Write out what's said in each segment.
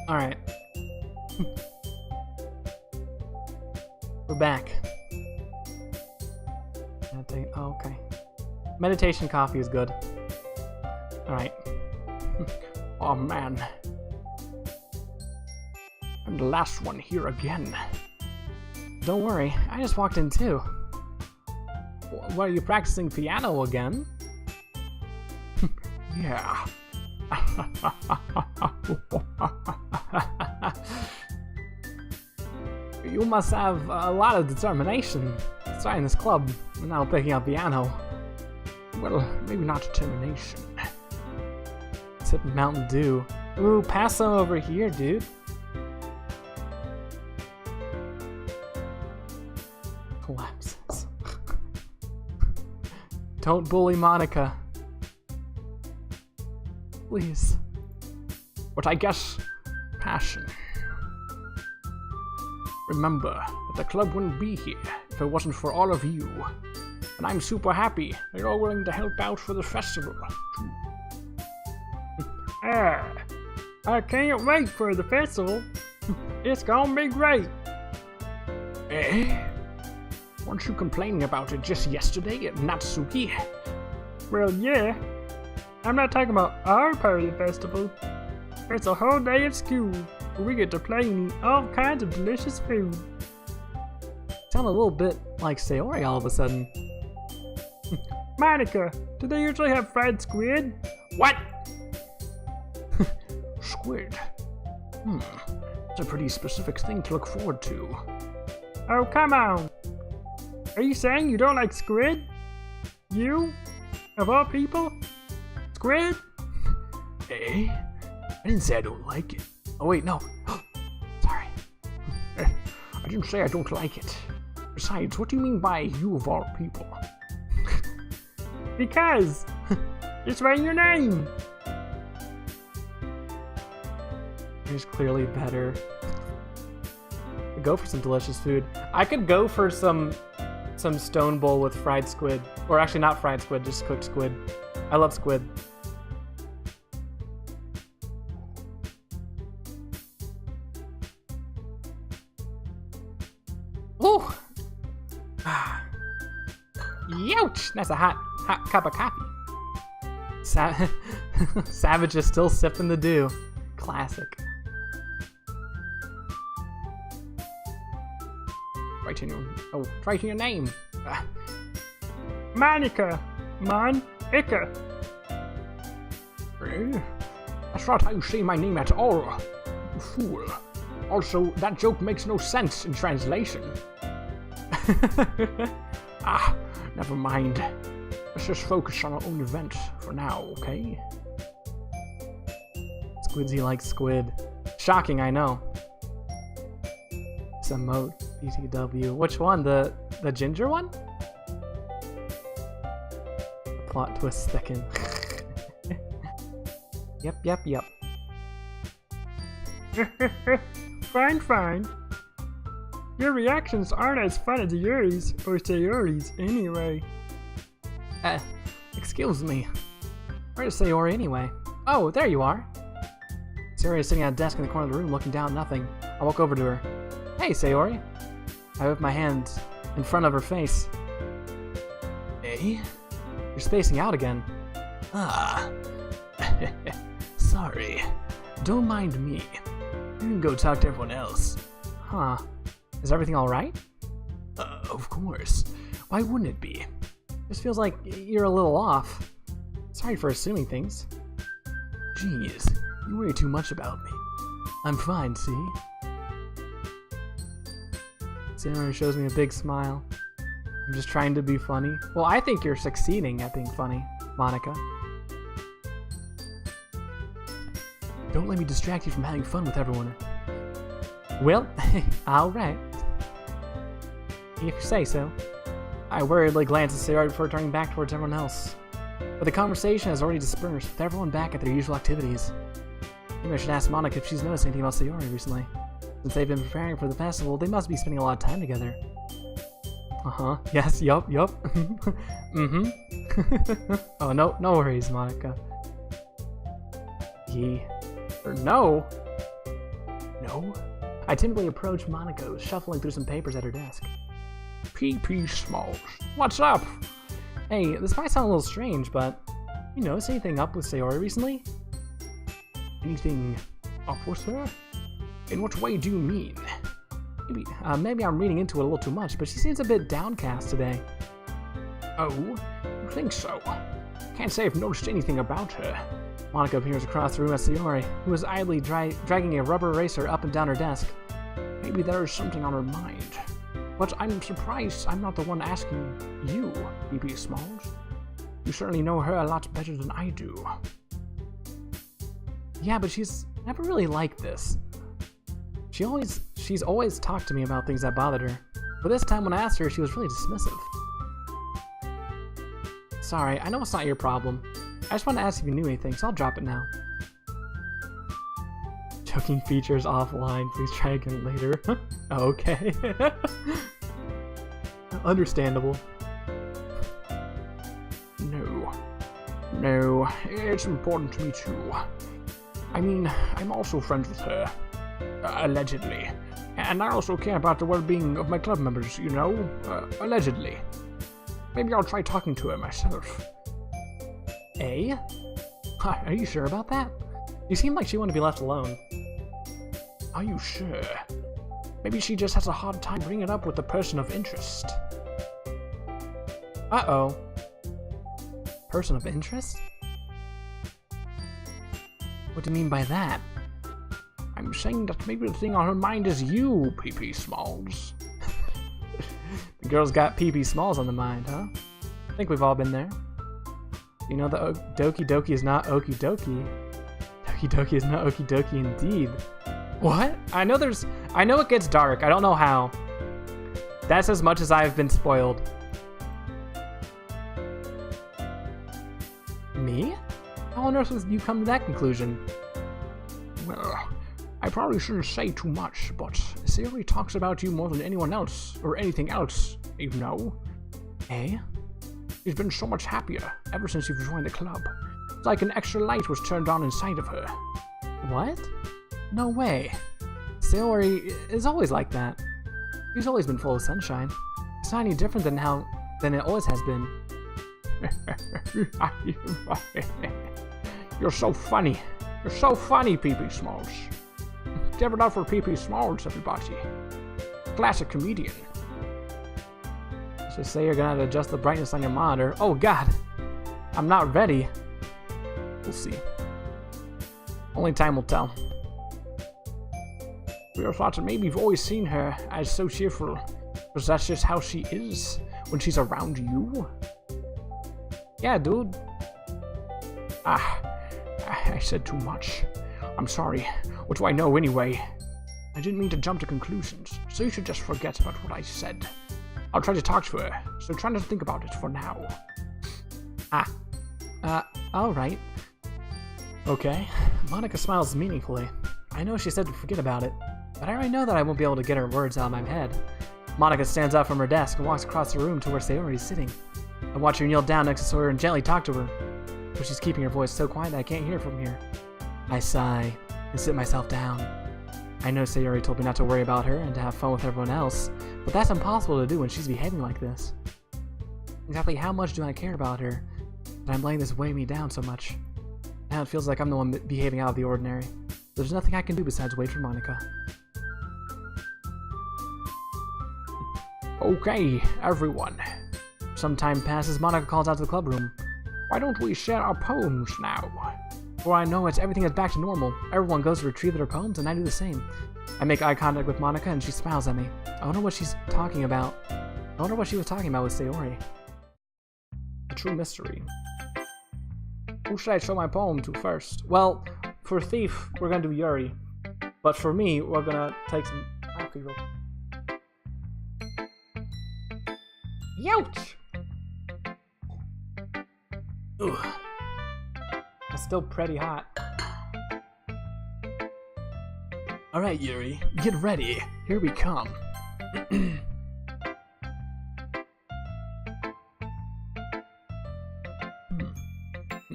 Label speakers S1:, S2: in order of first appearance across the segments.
S1: Alright. We're back. Oh, okay. Meditation coffee is good. Alright. Oh man. I'm the last one here again. Don't worry, I just walked in too. What, are you practicing piano again? Yeah. You must have a lot of determination starting this club and now picking up piano. Well, maybe not determination. Sip Mountain Dew. Ooh, pass some over here, dude. Collapses. Don't bully Monica. Please. But I guess passion. Remember that the club wouldn't be here if it wasn't for all of you. And I'm super happy that you're all willing to help out for the festival. I can't wait for the festival. It's gonna be great. Eh? Weren't you complaining about it just yesterday at Natsuki? Well, yeah. I'm not talking about our part of the festival. It's a whole day of school where we get to play and eat all kinds of delicious food. Sound a little bit like Sayori all of a sudden. Monica, do they usually have fried squid? What? Squid? It's a pretty specific thing to look forward to. Oh, come on. Are you saying you don't like squid? You? Of all people? Squid? Eh? I didn't say I don't like it. Oh wait, no. Sorry. I didn't say I don't like it. Besides, what do you mean by you of all people? Because it's right in your name. There's clearly better. I'd go for some delicious food. I could go for some stone bowl with fried squid. Or actually not fried squid, just cooked squid. I love squid. Ooh! Youch! That's a hot cup of coffee. Savage is still sipping the dew. Classic. Write in your name. Monica. Monica. That's not how you say my name at all. You fool. Also, that joke makes no sense in translation. Never mind. Let's just focus on our own event for now, okay? Squiddsey likes squid. Shocking, I know. Some mode. BTW. Which one? The ginger one? The plot twists thicken. Yep. Fine. Your reactions aren't as fun as Yuri's or Sayori's anyway. Excuse me. Where's Sayori anyway? Oh, there you are. Sayori is sitting at a desk in the corner of the room looking down at nothing. I walk over to her. Hey, Sayori. I whip my hand in front of her face. Hey? You're spacing out again. Sorry. Don't mind me. You can go talk to everyone else. Huh. Is everything alright? Of course. Why wouldn't it be? This feels like you're a little off. Sorry for assuming things. Jeez, you worry too much about me. I'm fine, see? Sayori shows me a big smile. I'm just trying to be funny. Well, I think you're succeeding at being funny, Monica. Don't let me distract you from having fun with everyone. Well, alright. If you say so. I worriedly glance at Sayori before turning back towards everyone else. But the conversation has already dispersed, with everyone back at their usual activities. Maybe I should ask Monica if she's noticed anything about Sayori recently. Since they've been preparing for the festival, they must be spending a lot of time together. Yes, yup. Oh, no worries, Monica. Or no? Hello? I timidly approach Monica, who's shuffling through some papers at her desk. P.P. Smalls. What's up? Hey, this might sound a little strange, but you notice anything up with Sayori recently? Anything up with her? In what way do you mean? Maybe I'm reading into it a little too much, but she seems a bit downcast today. Oh, you think so? Can't say I've noticed anything about her. Monica appears across the room at Sayori, who is idly dragging a rubber eraser up and down her desk. Maybe there is something on her mind. But I'm surprised I'm not the one asking you, P.P. Smalls. You certainly know her a lot better than I do. Yeah, but she's never really like this. She's always talked to me about things that bothered her, but this time when I asked her, she was really dismissive. Sorry, I know it's not your problem. I just want to ask if you knew anything, so I'll drop it now. Joking features offline, please try again later. Okay. Understandable. No, it's important to me too. I mean, I'm also friends with her. Allegedly. And I also care about the well-being of my club members, you know? Allegedly. Maybe I'll try talking to her myself. Eh? Are you sure about that? You seem like she wanted to be left alone. Are you sure? Maybe she just has a hard time bringing it up with the person of interest. Uh-oh. Person of interest? What do you mean by that? I'm saying that maybe the thing on her mind is you, P.P. Smalls. The girl's got P.P. Smalls on the mind, huh? I think we've all been there. You know that Doki Doki is not Okie Doki. Doki Doki is not Okie Doki indeed. What? I know it gets dark. I don't know how. That's as much as I've been spoiled. Me? How on earth would you come to that conclusion? Well, I probably shouldn't say too much, but Sayori talks about you more than anyone else, or anything else, you know. Eh? She's been so much happier ever since you've joined the club. It's like an extra light was turned on inside of her. What? No way. Sayori is always like that. She's always been full of sunshine. It's not any different than it always has been. You're so funny. You're so funny, P.P. Smalls. Give it up for P.P. Smalls, everybody. Classic comedian. Let's just say you're gonna have to adjust the brightness on your monitor. Oh god. I'm not ready. We'll see. Only time will tell. We all thought that maybe you've always seen her as so cheerful, because that's just how she is when she's around you. Yeah, dude. I said too much. I'm sorry. What do I know anyway? I didn't mean to jump to conclusions, so you should just forget about what I said. I'll try to talk to her, so try not to think about it for now. Alright. Okay. Monica smiles meaningfully. I know she said to forget about it, but I already know that I won't be able to get her words out of my head. Monica stands up from her desk and walks across the room to where Sayori is sitting. I watch her kneel down next to Sawyer and gently talk to her, but she's keeping her voice so quiet that I can't hear from here. I sigh and sit myself down. I know Sayori told me not to worry about her and to have fun with everyone else, but that's impossible to do when she's behaving like this. Exactly how much do I care about her that I'm letting this weigh me down so much? Now it feels like I'm the one behaving out of the ordinary. There's nothing I can do besides wait for Monica. Okay, everyone. Some time passes, Monica calls out to the club room. Why don't we share our poems now? Before I know it, everything is back to normal. Everyone goes to retrieve their poems, and I do the same. I make eye contact with Monica, and she smiles at me. I wonder what she's talking about. I wonder what she was talking about with Sayori. A true mystery. Who should I show my poem to first? Well, for Thief, we're gonna do Yuri. But for me, we're gonna take some alcohol. Youch! Ugh. It's still pretty hot. Alright, Yuri, get ready. Here we come.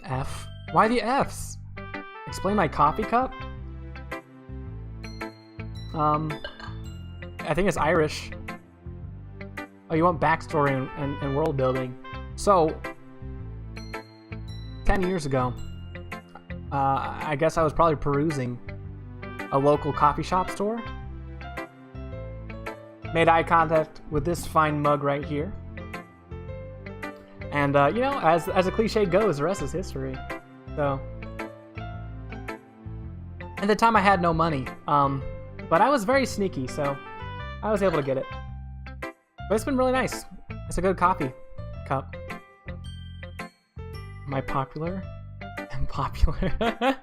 S1: F. Why the F's? Explain my coffee cup? I think it's Irish. Oh, you want backstory and world building. So, 10 years ago, I guess I was probably perusing a local coffee shop store. Made eye contact with this fine mug right here. And, you know, as a cliche goes, the rest is history. So, at the time I had no money, but I was very sneaky, so I was able to get it. But it's been really nice. It's a good coffee cup. Am I popular? I'm popular. I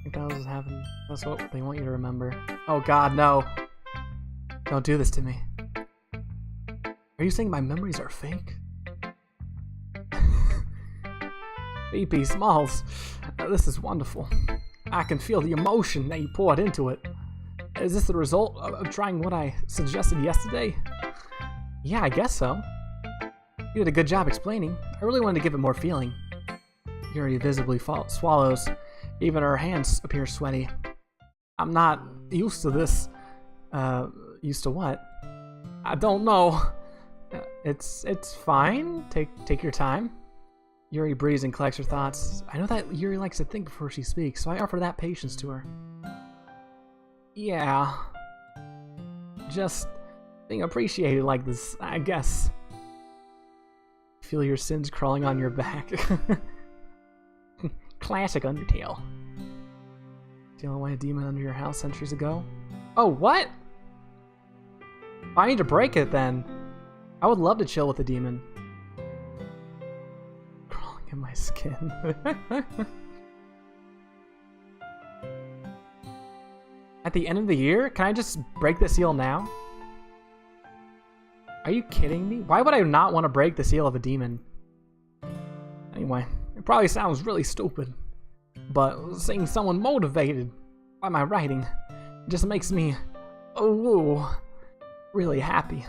S1: think that was happening. That's what they want you to remember. Oh god, no. Don't do this to me. Are you saying my memories are fake? BP Smalls, this is wonderful. I can feel the emotion that you poured into it. Is this the result of trying what I suggested yesterday? Yeah, I guess so. You did a good job explaining. I really wanted to give it more feeling. Yuri visibly swallows. Even her hands appear sweaty. I'm not used to this. Used to what? I don't know. It's fine. Take your time. Yuri breathes and collects her thoughts. I know that Yuri likes to think before she speaks, so I offer that patience to her. Yeah. Just being appreciated like this, I guess. Feel your sins crawling on your back. Classic Undertale. Stealing away a demon under your house centuries ago? Oh, what? I need to break it then. I would love to chill with a demon. Crawling in my skin. At the end of the year? Can I just break the seal now? Are you kidding me? Why would I not want to break the seal of a demon? Anyway, it probably sounds really stupid, but seeing someone motivated by my writing just makes me, really happy.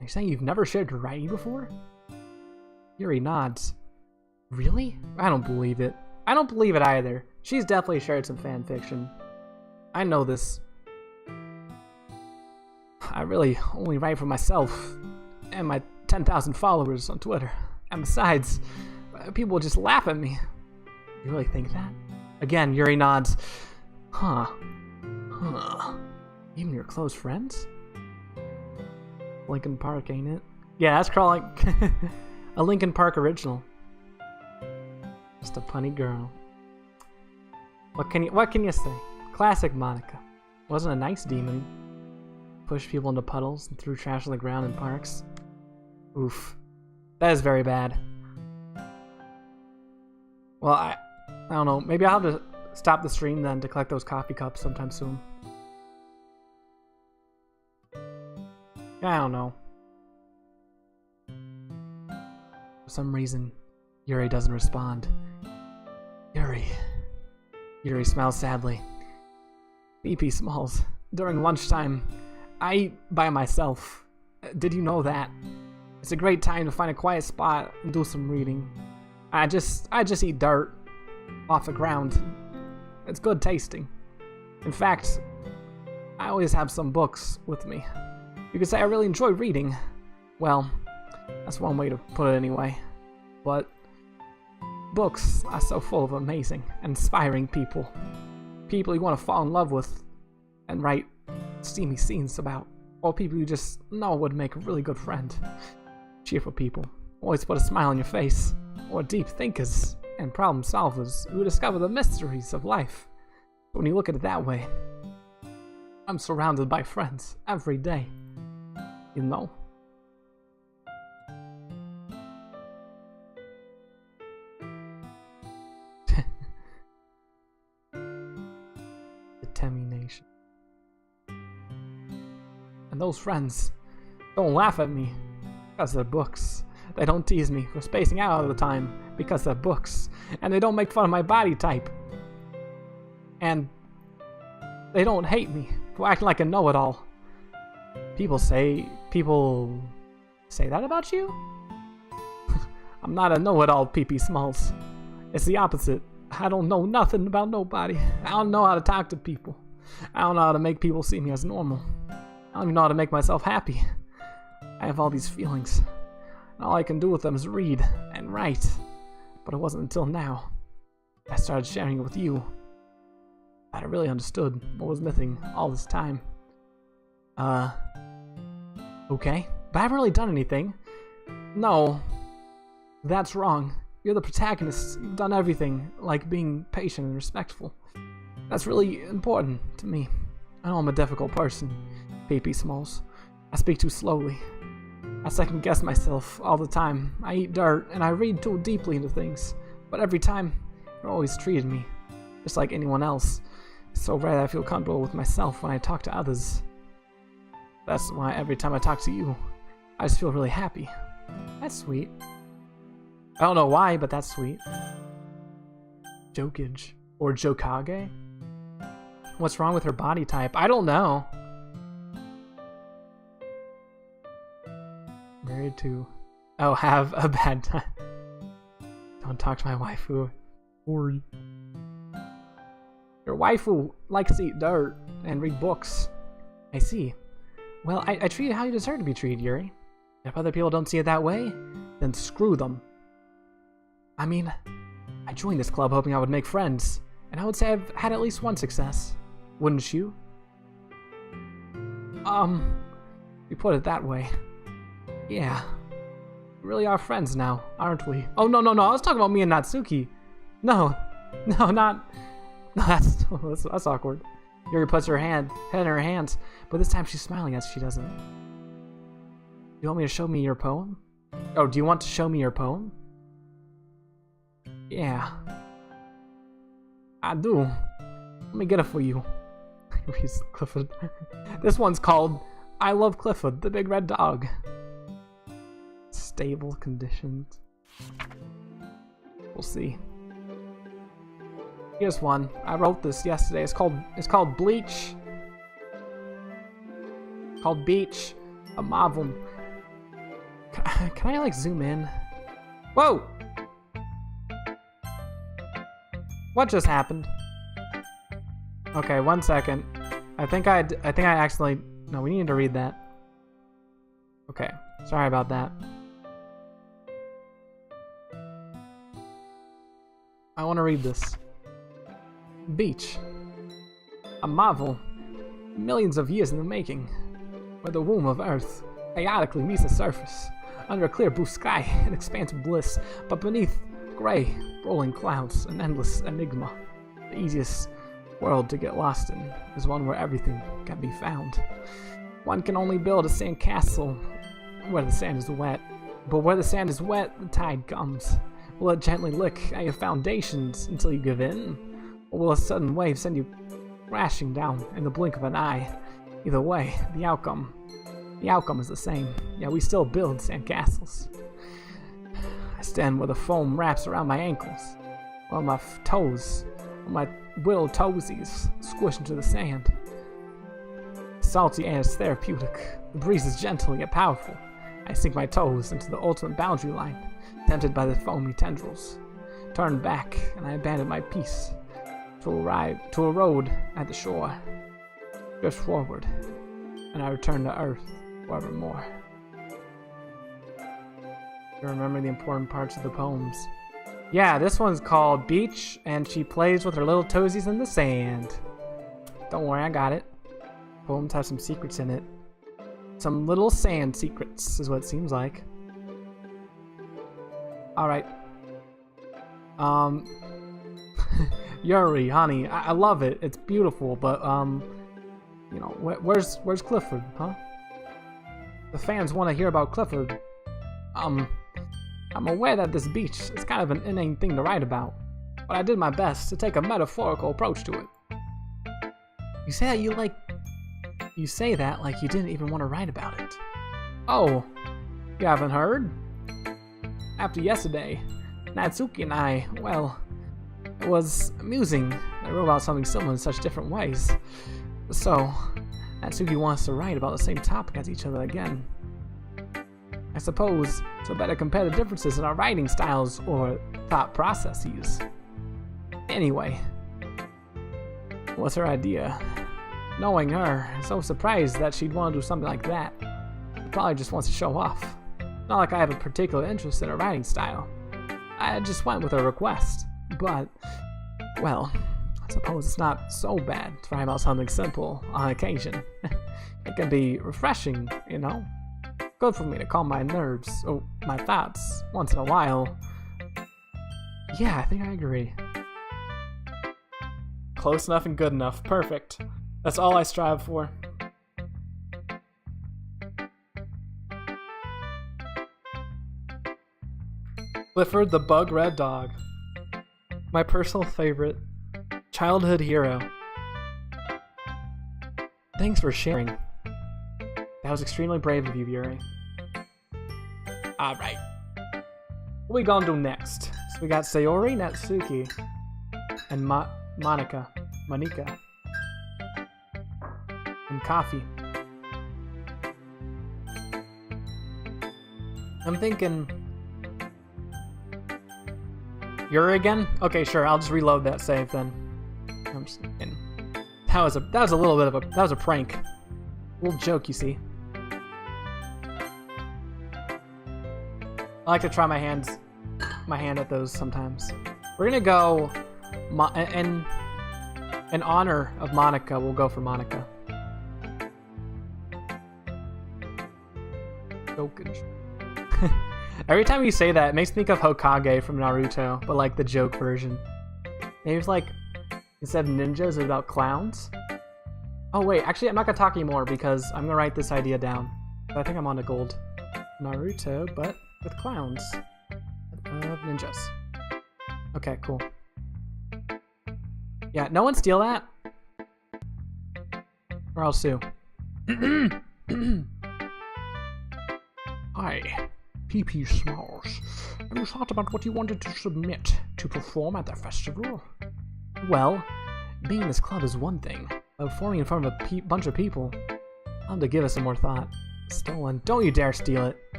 S1: Are you saying you've never shared your writing before? Yuri nods. Really? I don't believe it. I don't believe it either. She's definitely shared some fan fiction. I know this. I really only write for myself and my 10,000 followers on Twitter. And besides, people just laugh at me. You really think that? Again, Yuri nods. Huh. Even your close friends? Linkin Park, ain't it? Yeah, that's crawling. A Linkin Park original. Just a punny girl. What can you say? Classic Monica. Wasn't a nice demon. Pushed people into puddles and threw trash on the ground in parks. Oof. That is very bad. Well, I don't know. Maybe I'll have to stop the stream then to collect those coffee cups sometime soon. I don't know. For some reason, Yuri doesn't respond. Yuri smiles sadly. BP Smalls. During lunchtime, I eat by myself. Did you know that? It's a great time to find a quiet spot and do some reading. I just eat dirt off the ground. It's good tasting. In fact, I always have some books with me. You could say I really enjoy reading. Well, that's one way to put it anyway. But books are so full of amazing and inspiring people. People you want to fall in love with and write steamy scenes about. Or people you just know would make a really good friend. Cheerful people. Always put a smile on your face. Or deep thinkers and problem solvers who discover the mysteries of life. When you look at it that way, I'm surrounded by friends every day. You know? Determination. And those friends don't laugh at me because they're books. They don't tease me for spacing out all the time because they're books. And they don't make fun of my body type. And they don't hate me for acting like a know-it-all. People say that about you? I'm not a know-it-all, PP Smalls. It's the opposite. I don't know nothing about nobody. I don't know how to talk to people. I don't know how to make people see me as normal. I don't even know how to make myself happy. I have all these feelings, and all I can do with them is read and write. But it wasn't until now I started sharing it with you that I really understood what was missing all this time. Okay, but I haven't really done anything. No, that's wrong. You're the protagonist. You've done everything, like being patient and respectful. That's really important to me. I know I'm a difficult person, P.P. Smalls. I speak too slowly. I second guess myself all the time. I eat dirt, and I read too deeply into things. But every time, you're always treated me just like anyone else. It's so rare that I feel comfortable with myself when I talk to others. That's why every time I talk to you, I just feel really happy. That's sweet. I don't know why, but that's sweet. Jokage. Or Jokage? What's wrong with her body type? I don't know. Married to... Oh, have a bad time. Don't talk to my waifu. Sorry. Your waifu likes to eat dirt and read books. I see. Well, I treat you how you deserve to be treated, Yuri. If other people don't see it that way, then screw them. I mean, I joined this club hoping I would make friends, and I would say I've had at least one success. Wouldn't you? You put it that way. Yeah. We really are friends now, aren't we? Oh, no, I was talking about me and Natsuki. No, not... No, that's awkward. Yuri puts her head in her hands, but this time she's smiling as she doesn't. You want me to show me your poem? Oh, do you want to show me your poem? Yeah. I do. Let me get it for you. Clifford. This one's called I Love Clifford, the Big Red Dog. Stable conditions. We'll see. Here's one. I wrote this yesterday. It's called Bleach. Called Beach. A marvel. Can I like zoom in? Whoa! What just happened? Okay, 1 second. I think I accidentally... No, we need to read that. Okay, sorry about that. I want to read this. Beach. A marvel. Millions of years in the making. Where the womb of Earth chaotically meets the surface. Under a clear blue sky, an expanse of bliss. But beneath, gray, rolling clouds, an endless enigma. The easiest world to get lost in is one where everything can be found. One can only build a sand castle where the sand is wet. But where the sand is wet, the tide comes. Will it gently lick at your foundations until you give in? Or will a sudden wave send you crashing down in the blink of an eye? Either way, the outcome is the same. Yeah, we still build sand castles. I stand where the foam wraps around my ankles, while my little toesies squish into the sand. Salty air is therapeutic. The breeze is gentle yet powerful. I sink my toes into the ultimate boundary line, tempted by the foamy tendrils. Turn back, and I abandon my peace to arrive to a road at the shore. Drift forward, and I return to Earth forevermore. You remember the important parts of the poems. Yeah, this one's called Beach, and she plays with her little toesies in the sand. Don't worry, I got it. Poems have some secrets in it. Some little sand secrets, is what it seems like. Alright. Yuri, honey, I love it. It's beautiful, but, you know, where's Clifford, huh? The fans want to hear about Clifford. I'm aware that this beach is kind of an inane thing to write about, but I did my best to take a metaphorical approach to it. You say that like you didn't even want to write about it. Oh, you haven't heard? After yesterday, Natsuki and I, well, it was amusing. I wrote about something similar in such different ways. So, Natsuki wants to write about the same topic as each other again. I suppose to better compare the differences in our writing styles or thought processes. Anyway, what's her idea? Knowing her, I'm so surprised that she'd want to do something like that. She probably just wants to show off. Not like I have a particular interest in her writing style. I just went with her request. But, well, I suppose it's not so bad to write about something simple on occasion. It can be refreshing, you know? Good for me to calm my nerves, or my thoughts, once in a while. Yeah, I think I agree. Close enough and good enough. Perfect. That's all I strive for. Clifford the Bug Red Dog. My personal favorite. Childhood hero. Thanks for sharing. That was extremely brave of you, Yuri. Alright. What we gonna do next? So we got Sayori, Natsuki, and Monika. And Coffee. I'm thinking... Yuri again? Okay, sure, I'll just reload that save then. I'm just thinking... That was a little bit of a... That was a prank. A little joke, you see. I like to try my hand at those sometimes. We're gonna go... In honor of Monika, we'll go for Monika. Every time you say that, it makes me think of Hokage from Naruto, but like the joke version. Maybe it's like, instead of ninjas, it's about clowns? Oh wait, actually I'm not gonna talk anymore because I'm gonna write this idea down. I think I'm on to gold. Naruto, but with clowns. Of ninjas. Okay, cool. Yeah, no one steal that? Or I'll sue.
S2: Hi, PP Smalls. Have you thought about what you wanted to submit to perform at the festival?
S1: Well, being in this club is one thing, but performing in front of a bunch of people, I'll have to give it some more thought. Stolen. Don't you dare steal it.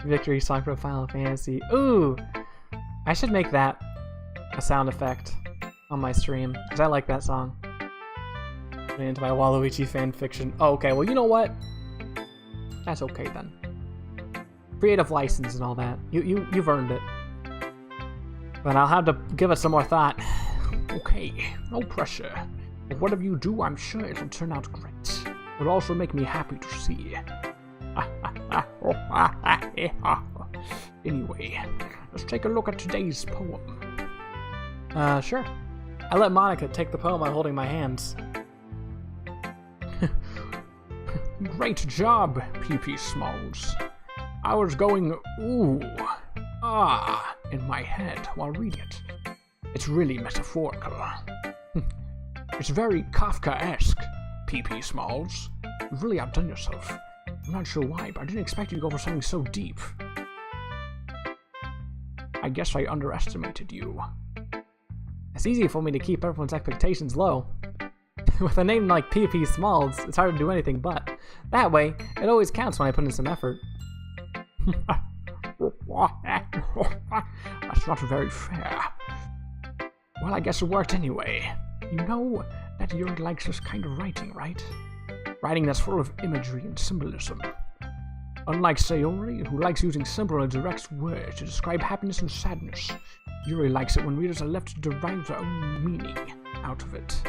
S1: Victory song from Final Fantasy. Ooh! I should make that a sound effect on my stream, because I like that song. Putting into my Waluigi fanfiction. Oh, okay, well, you know what? That's okay then. Creative license and all that. You've earned it. But I'll have to give it some more thought.
S2: Okay, no pressure. But whatever you do, I'm sure it'll turn out great. It'll also make me happy to see. Anyway, let's take a look at today's poem.
S1: Sure. I let Monika take the poem while holding my hands.
S2: Great job, PP Smalls. I was going ooh, ah in my head while reading it. It's really metaphorical. It's very Kafka-esque, PP Smalls. You've really outdone yourself. I'm not sure why, but I didn't expect you to go for something so deep. I guess I underestimated you.
S1: It's easy for me to keep everyone's expectations low. With a name like PP Smalls, it's hard to do anything but. That way, it always counts when I put in some effort.
S2: That's not very fair. Well, I guess it worked anyway. You know that Yuri likes this kind of writing, right? Writing that's full of imagery and symbolism. Unlike Sayori, who likes using simple and direct words to describe happiness and sadness, Yuri likes it when readers are left to derive their own meaning out of it.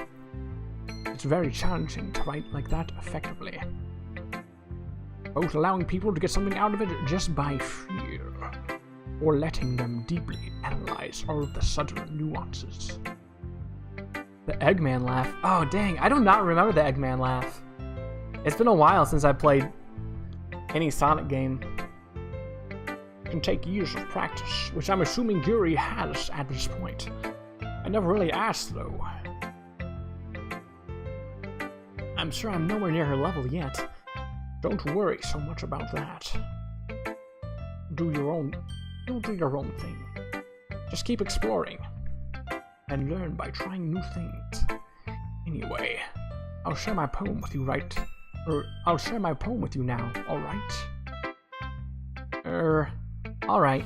S2: It's very challenging to write like that effectively. Both allowing people to get something out of it just by fear, or letting them deeply analyze all of the subtle nuances.
S1: The Eggman laugh. Oh dang, I do not remember the Eggman laugh. It's been a while since I played any Sonic game.
S2: It can take years of practice, which I'm assuming Yuri has at this point. I never really asked though.
S1: I'm sure I'm nowhere near her level yet.
S2: Don't worry so much about that. Do your own thing. Just keep exploring. And learn by trying new things. Anyway, I'll share my poem with you I'll share my poem with you now, alright?
S1: Alright.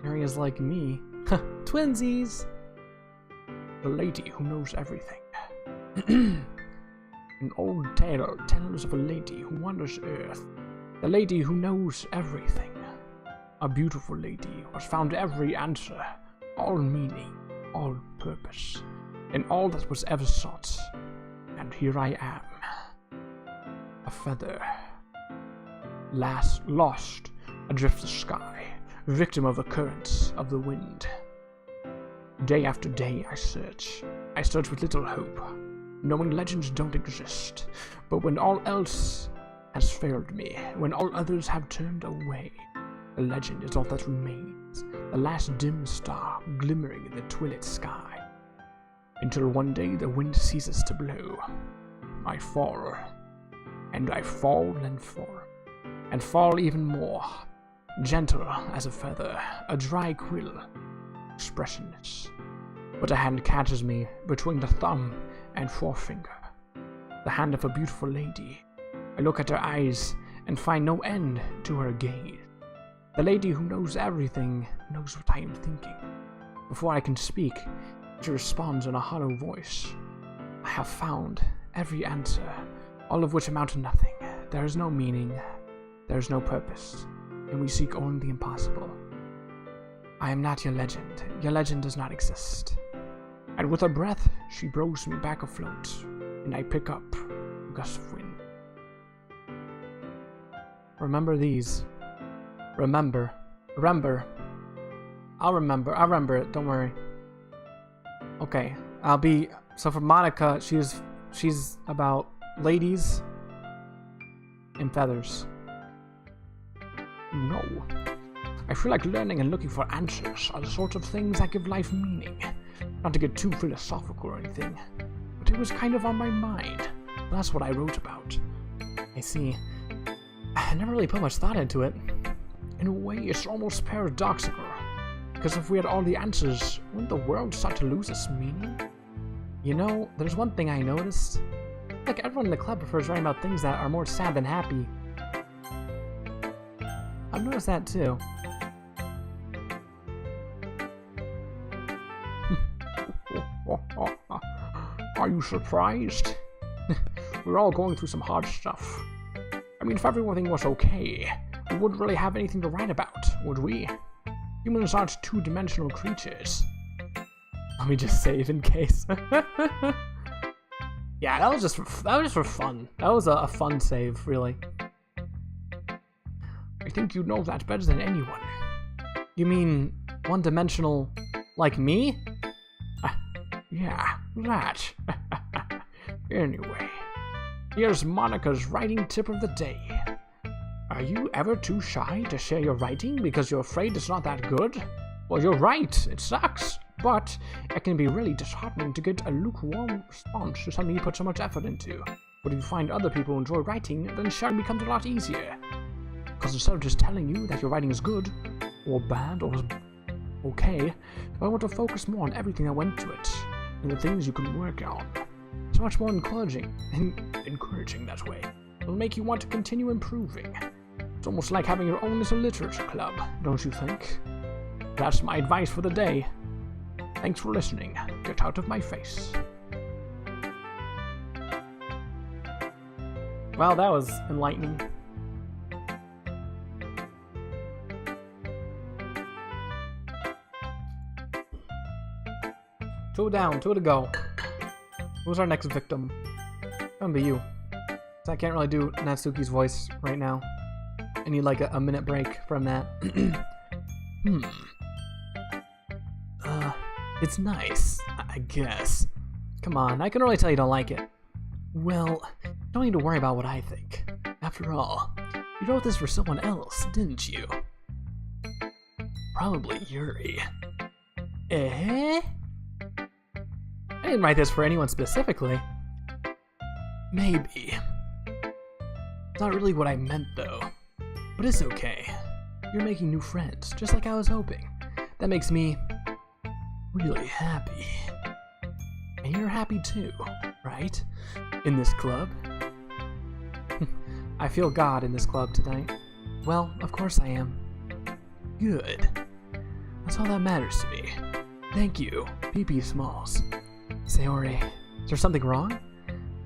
S1: Areas like me. Twinsies!
S2: The lady who knows everything. An old tale tells of a lady who wanders Earth. The lady who knows everything. A beautiful lady who has found every answer, all meaning, all purpose, in all that was ever sought. And here I am. A feather. Lost adrift the sky, victim of the currents of the wind. Day after day I search with little hope, knowing legends don't exist. But when all else has failed me, when all others have turned away, the legend is all that remains, the last dim star glimmering in the twilit sky. Until one day the wind ceases to blow. I fall, and I fall and fall, and fall even more, gentle as a feather, a dry quill, expressionless. But a hand catches me between the thumb and forefinger, the hand of a beautiful lady. I look at her eyes and find no end to her gaze. The lady who knows everything knows what I am thinking. Before I can speak, she responds in a hollow voice. I have found every answer, all of which amount to nothing. There is no meaning, there is no purpose, and we seek only the impossible. I am not your legend. Your legend does not exist. And with a breath, she blows me back afloat, and I pick up a gust of wind. Remember these. Remember. I'll remember it, don't worry. Okay, so for Monica, she's about ladies and feathers. No. I feel like learning and looking for answers are the sorts of things that give life meaning. Not to get too philosophical or anything, but it was kind of on my mind. That's what I wrote about. I see. I never really put much thought into it. In a way, it's almost paradoxical. Because if we had all the answers, wouldn't the world start to lose its meaning? You know, there's one thing I noticed. Like, everyone in the club prefers writing about things that are more sad than happy. I've noticed that too. Are you surprised? We're all going through some hard stuff. I mean, if everything was okay, we wouldn't really have anything to write about, would we? Humans aren't two-dimensional creatures. Let me just save in case. Yeah, that was just for fun. That was a fun save, really. I think you know that better than anyone. You mean one-dimensional like me? Yeah, that. Anyway, here's Monica's writing tip of the day. Are you ever too shy to share your writing because you're afraid it's not that good? Well, you're right, it sucks. But it can be really disheartening to get a lukewarm response to something you put so much effort into. But if you find other people enjoy writing, then sharing becomes a lot easier. Because instead of just telling you that your writing is good, or bad, or okay, I want to focus more on everything that went to it, and the things you can work on. It's much more encouraging that way. It'll make you want to continue improving. It's almost like having your own little literature club, don't you think? That's my advice for the day. Thanks for listening. Get out of my face.
S1: Wow, that was enlightening. Two down, two to go. Who's our next victim? It's gonna be you. So I can't really do Natsuki's voice right now. I need like a minute break from that. It's nice, I guess. Come on, I can really tell you don't like it. Well, you don't need to worry about what I think. After all, you wrote this for someone else, didn't you? Probably Yuri. Eh? I didn't write this for anyone specifically. Maybe. It's not really what I meant, though. But it's okay. You're making new friends, just like I was hoping. That makes me really happy. And you're happy too, right? In this club? I feel God in this club tonight. Well, of course I am. Good. That's all that matters to me.
S2: Thank you, PP Smalls. Sayori, is there something wrong?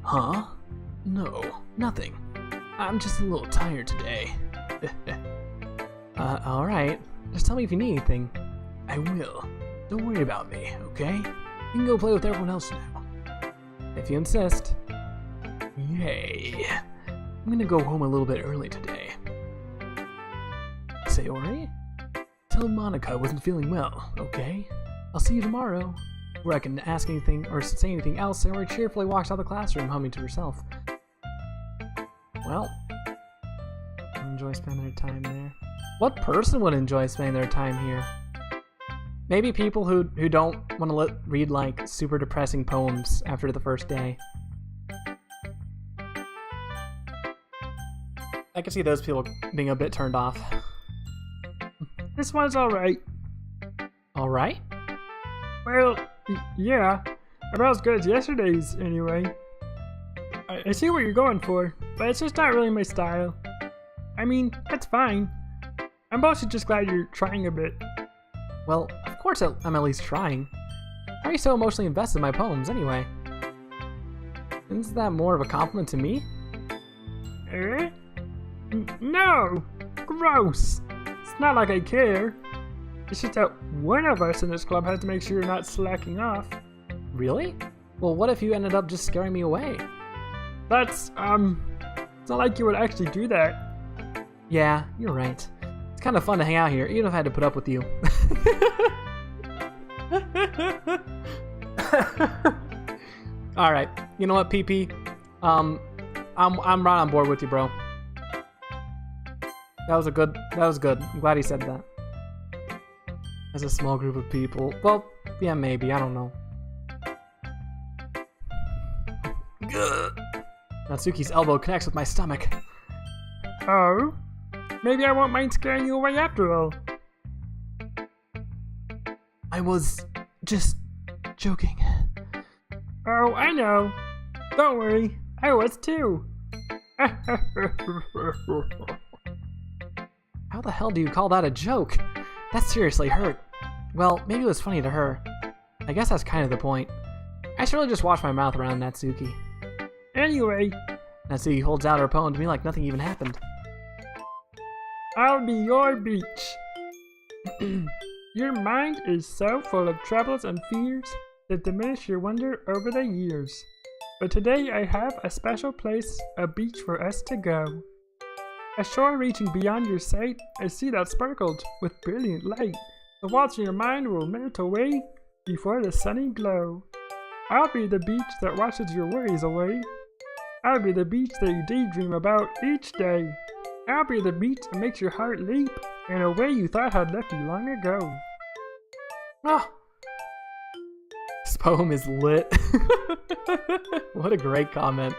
S2: Huh? No, nothing. I'm just a little tired today. Alright. Just tell me if you need anything. I will. Don't worry about me, okay? You can go play with everyone else now. If you insist. Yay. I'm gonna go home a little bit early today. Sayori? Tell Monica I wasn't feeling well, okay? I'll see you tomorrow. Before I can ask anything or say anything else, Sayori cheerfully walks out of the classroom, humming to herself. Well, enjoy spending their time there. What person would enjoy spending their time here? Maybe people who don't want to read like super depressing poems after the first day. I can see those people being a bit turned off.
S1: This one's alright.
S2: Alright?
S1: Well, yeah. About as good as yesterday's, anyway. I see what you're going for, but it's just not really my style. I mean, that's fine. I'm mostly just glad you're trying a bit.
S2: Well, of course I'm at least trying. Why are you so emotionally invested in my poems, anyway? Isn't that more of a compliment to me?
S1: Eh? No! Gross! It's not like I care. It's just that one of us in this club has to make sure you're not slacking off.
S2: Really? Well, what if you ended up just scaring me away?
S1: That's, it's not like you would actually do that.
S2: Yeah, you're right. It's kind of fun to hang out here, even if I had to put up with you. Alright, you know what, PP? I'm right on board with you, bro. That was good. I'm glad he said that. As a small group of people. Well, yeah, maybe. I don't know. Natsuki's elbow connects with my stomach.
S1: Oh? Maybe I won't mind scaring you away after all.
S2: I was just joking.
S1: Oh, I know. Don't worry. I was too.
S2: How the hell do you call that a joke? That seriously hurt. Well, maybe it was funny to her. I guess that's kind of the point. I should really just wash my mouth around Natsuki.
S1: Anyway,
S2: Natsuki holds out her poem to me like nothing even happened.
S1: I'll be your beach. Your mind is so full of troubles and fears that diminish your wonder over the years. But today I have a special place, a beach for us to go. A shore reaching beyond your sight, a sea that sparkled with brilliant light. The walls in your mind will melt away before the sunny glow. I'll be the beach that washes your worries away. I'll be the beach that you daydream about each day. I'll be the beach that makes your heart leap in a way you thought had left you long ago.
S2: Ah! This poem is lit. What a great comment.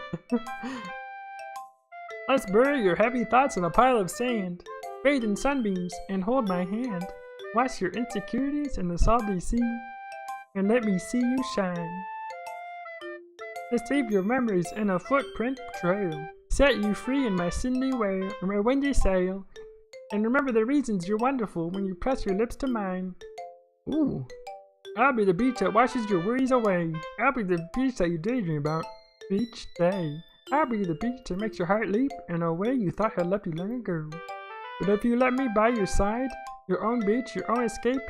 S1: Let's bury your heavy thoughts in a pile of sand. Bathe in sunbeams and hold my hand. Wash your insecurities in the salty sea, and let me see you shine. To save your memories in a footprint trail. Set you free in my Cindy way or my windy sail. And remember the reasons you're wonderful when you press your lips to mine.
S2: Ooh.
S1: I'll be the beach that washes your worries away. I'll be the beach that you daydream about each day. I'll be the beach that makes your heart leap in a way you thought had left you long ago. But if you let me by your side, your own beach, your own escape,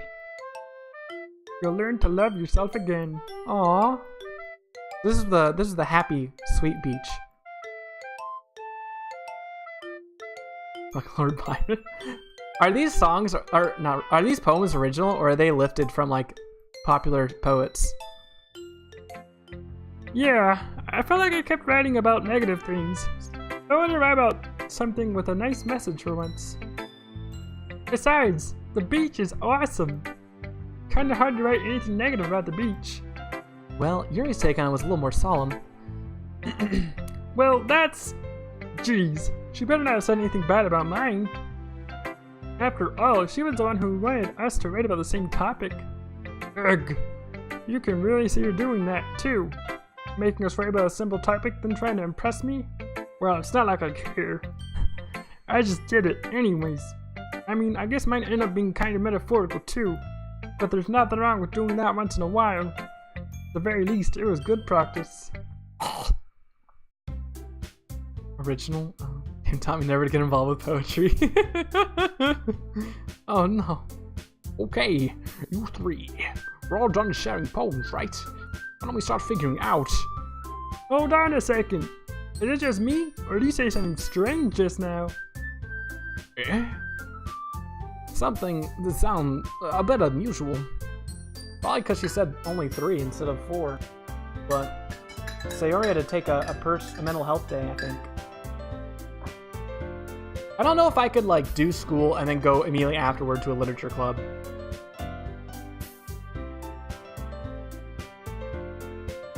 S1: you'll learn to love yourself again.
S2: Aww. This is the happy, sweet beach. Fuck Lord Byron. Are these songs are these poems original, or are they lifted from like popular poets?
S1: Yeah, I felt like I kept writing about negative things. I want to write about something with a nice message for once. Besides, the beach is awesome. Kinda hard to write anything negative about the beach.
S2: Well, Yuri's take on it was a little more solemn.
S1: Well, that's... Jeez, she better not have said anything bad about mine. After all, she was the one who wanted us to write about the same topic. Ugh. You can really see her doing that, too. Making us write about a simple topic, then trying to impress me? Well, it's not like I care. I just did it anyways. I mean, I guess mine ended up being kind of metaphorical, too. But there's nothing wrong with doing that once in a while. At the very least, it was good practice.
S2: Original? Oh, you taught me never to get involved with poetry. Oh no.
S3: Okay, you three. We're all done sharing poems, right? Why don't we start figuring out?
S1: Hold on a second. Is it just me? Or did you say something strange just now?
S3: Eh?
S2: Something that sound a bit unusual. Probably because she said only 3 instead of 4. But Sayori had to take a mental health day, I think. I don't know if I could like do school and then go immediately afterward to a literature club.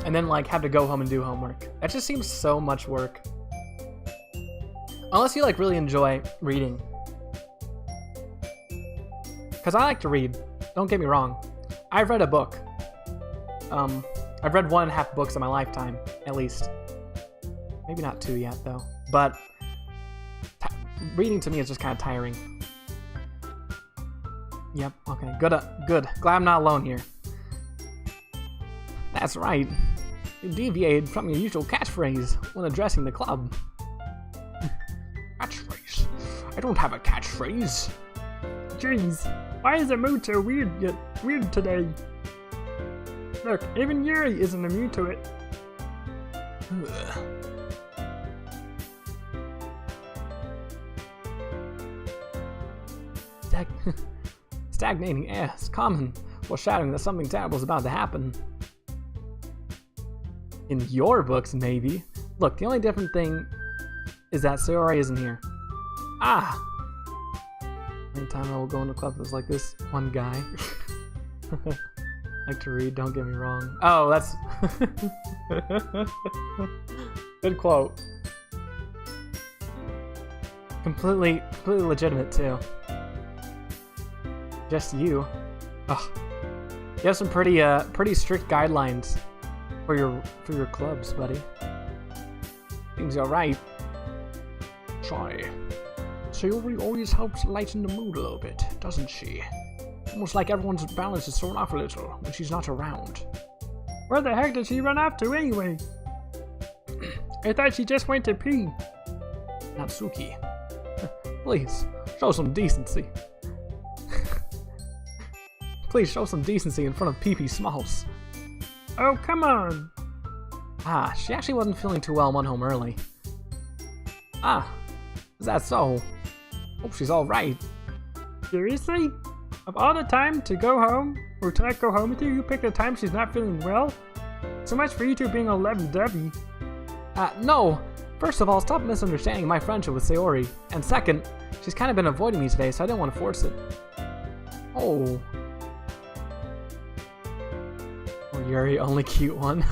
S2: And then like have to go home and do homework. That just seems so much work. Unless you like really enjoy reading. Because I like to read. Don't get me wrong. I've read a book. I've read 1.5 books in my lifetime, at least. Maybe not 2 yet, though. But reading to me is just kind of tiring. Yep, okay, good. Glad I'm not alone here. That's right. You deviated from your usual catchphrase when addressing the club.
S3: Catchphrase? I don't have a catchphrase.
S1: Jeez, why is the mood so weird today? Look, even Yuri isn't immune to it.
S2: Stagnating air is common, foreshadowing that something terrible is about to happen. In your books, maybe. Look, the only different thing is that Sayori isn't here. Ah! Anytime I will go into a club, it was like this one guy. Like to read, don't get me wrong. Oh, that's... Good quote. Completely legitimate, too. Just you. Ugh. You have some pretty strict guidelines for your clubs, buddy. Seems alright.
S3: Try. Sayori always helps lighten the mood a little bit, doesn't she? Almost like everyone's balance is thrown off a little when she's not around.
S1: Where the heck did she run off to anyway? I thought she just went to pee.
S2: Natsuki. Please, show some decency. Please show some decency in front of PP Smalls.
S1: Oh, come on.
S2: Ah, she actually wasn't feeling too well and went home early. Ah, is that so? Hope she's alright.
S1: Seriously? Of all the time to go home, or to not go home with you, you pick the time she's not feeling well? So much for you two being 11-W.
S2: No. First of all, stop misunderstanding my friendship with Sayori. And second, she's kind of been avoiding me today, so I didn't want to force it. Oh. Oh, Yuri, only cute one.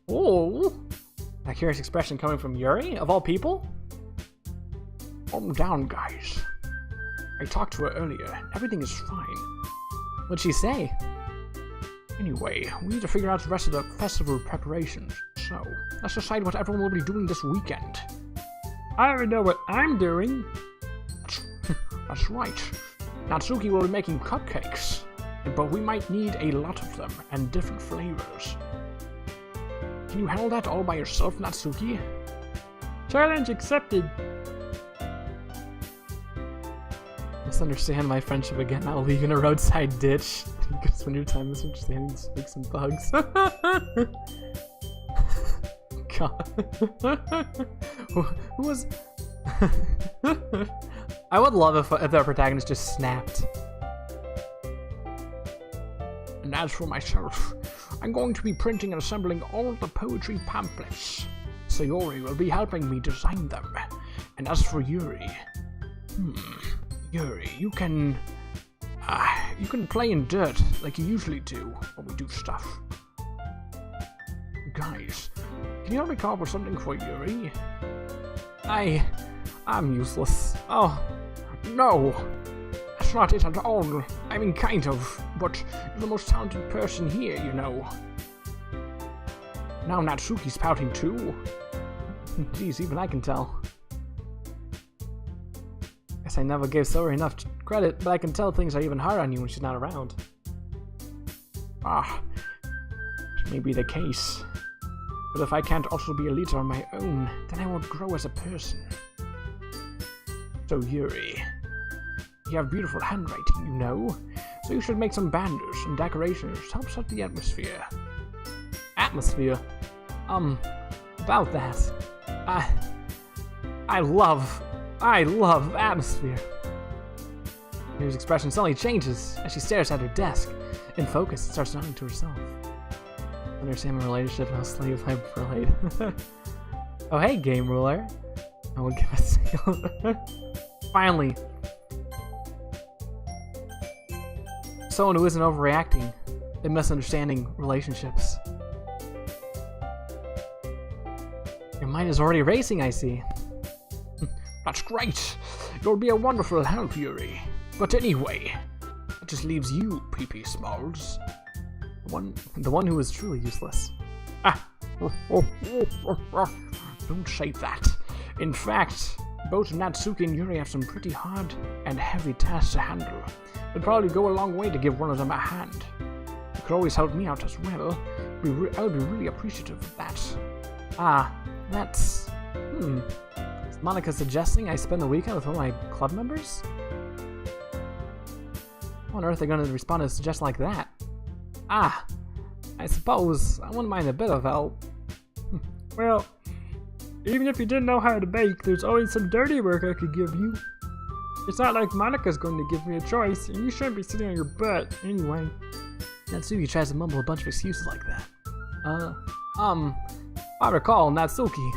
S2: Oh. A curious expression coming from Yuri, of all people?
S3: Calm down, guys. I talked to her earlier. Everything is fine.
S2: What'd she say?
S3: Anyway, we need to figure out the rest of the festival preparations. So, let's decide what everyone will be doing this weekend.
S1: I already know what I'm doing.
S3: That's right. Natsuki will be making cupcakes. But we might need a lot of them, and different flavors. Can you handle that all by yourself, Natsuki?
S1: Challenge accepted.
S2: Misunderstand my friendship again. I'll leave you in a roadside ditch. You can spend your time misunderstanding snakes and bugs. God. Who was... I would love if the protagonist just snapped.
S3: And as for myself, I'm going to be printing and assembling all the poetry pamphlets. Sayori will be helping me design them. And as for Yuri... Yuri, you can play in dirt like you usually do when we do stuff. Guys, can you help me come up with something for Yuri?
S2: I'm useless. Oh,
S3: no! That's not it at all. I mean, kind of, but you're the most talented person here, you know. Now Natsuki's pouting too.
S2: Geez, even I can tell. Guess I never gave Saori enough credit, but I can tell things are even hard on you when she's not around.
S3: Ah, it may be the case. But if I can't also be a leader on my own, then I won't grow as a person. So Yuri, you have beautiful handwriting, you know, so you should make some banners and decorations to help set the atmosphere.
S2: Atmosphere? About that. I love atmosphere. Yuri's expression suddenly changes as she stares at her desk. In focus, and starts nodding to herself. Understand my relationship and how slave I relate. Oh hey, game ruler. I will give a single. Finally. Someone who isn't overreacting and misunderstanding relationships. Your mind is already racing, I see.
S3: That's great. You'll be a wonderful help, Yuri. But anyway, it just leaves you, PP Smalls.
S2: The one who is truly useless.
S3: Don't say that. In fact, both Natsuki and Yuri have some pretty hard and heavy tasks to handle. It'd probably go a long way to give one of them a hand. You could always help me out as well. I would be really appreciative of that.
S2: That's... Is Monica suggesting I spend the weekend with one of my club members? How on earth are they going to respond to a suggestion like that? I suppose I wouldn't mind a bit of help.
S1: Well, even if you didn't know how to bake, there's always some dirty work I could give you. It's not like Monica's going to give me a choice, and you shouldn't be sitting on your butt anyway.
S2: Natsuki tries to mumble a bunch of excuses like that. I recall, Natsuki,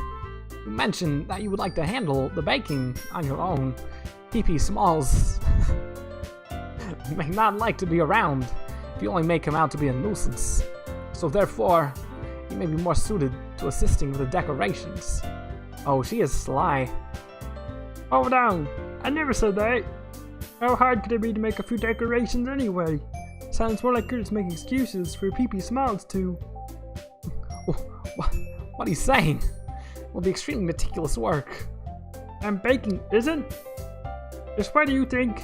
S2: you mentioned that you would like to handle the baking on your own. PP Smalls may not like to be around if you only make him out to be a nuisance. So therefore, he may be more suited to assisting with the decorations. Oh, she is sly.
S1: Hold on, I never said that. How hard could it be to make a few decorations anyway? Sounds more like you're just making excuses for PP Smalls to...
S2: What he's saying will be extremely meticulous work.
S1: And baking isn't? Just what do you think?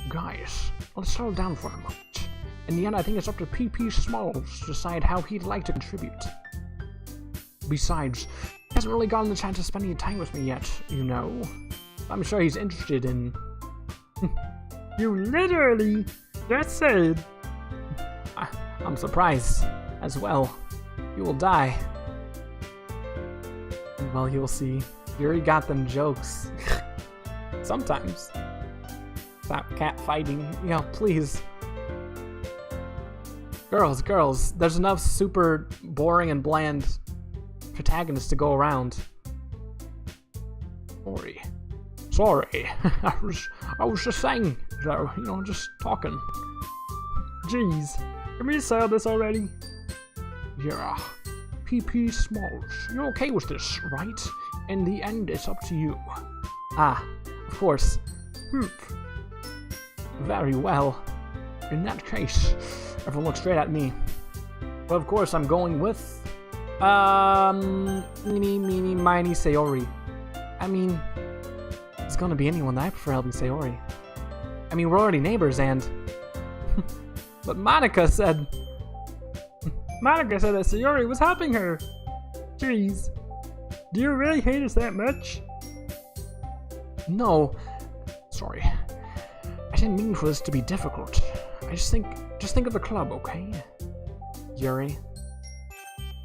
S3: Guys, let's settle down for a moment. In the end, I think it's up to PP Smalls to decide how he'd like to contribute. Besides, he hasn't really gotten the chance to spend any time with me yet, you know. I'm sure he's interested in...
S1: You literally just said...
S2: I'm surprised as well. You will die. Well, you'll see. Yuri got them jokes. Sometimes. Stop cat fighting. You know, please. Girls, there's enough super boring and bland protagonists to go around.
S3: Sorry. I was just saying, just talking.
S1: Jeez, can we settle this already?
S3: Yeah. PP Smalls, you're okay with this, right? In the end, it's up to you.
S2: Of course.
S3: Very well. In that case, everyone looks straight at me.
S2: But of course, I'm going with... Meeny, miny, Sayori. I mean, it's gonna be anyone that I prefer helping Sayori. I mean, we're already neighbors and... But Monica said
S1: that Sayori was helping her. Jeez. Do you really hate us that much?
S3: No. Sorry. I didn't mean for this to be difficult. Just think of the club, okay?
S2: Yuri.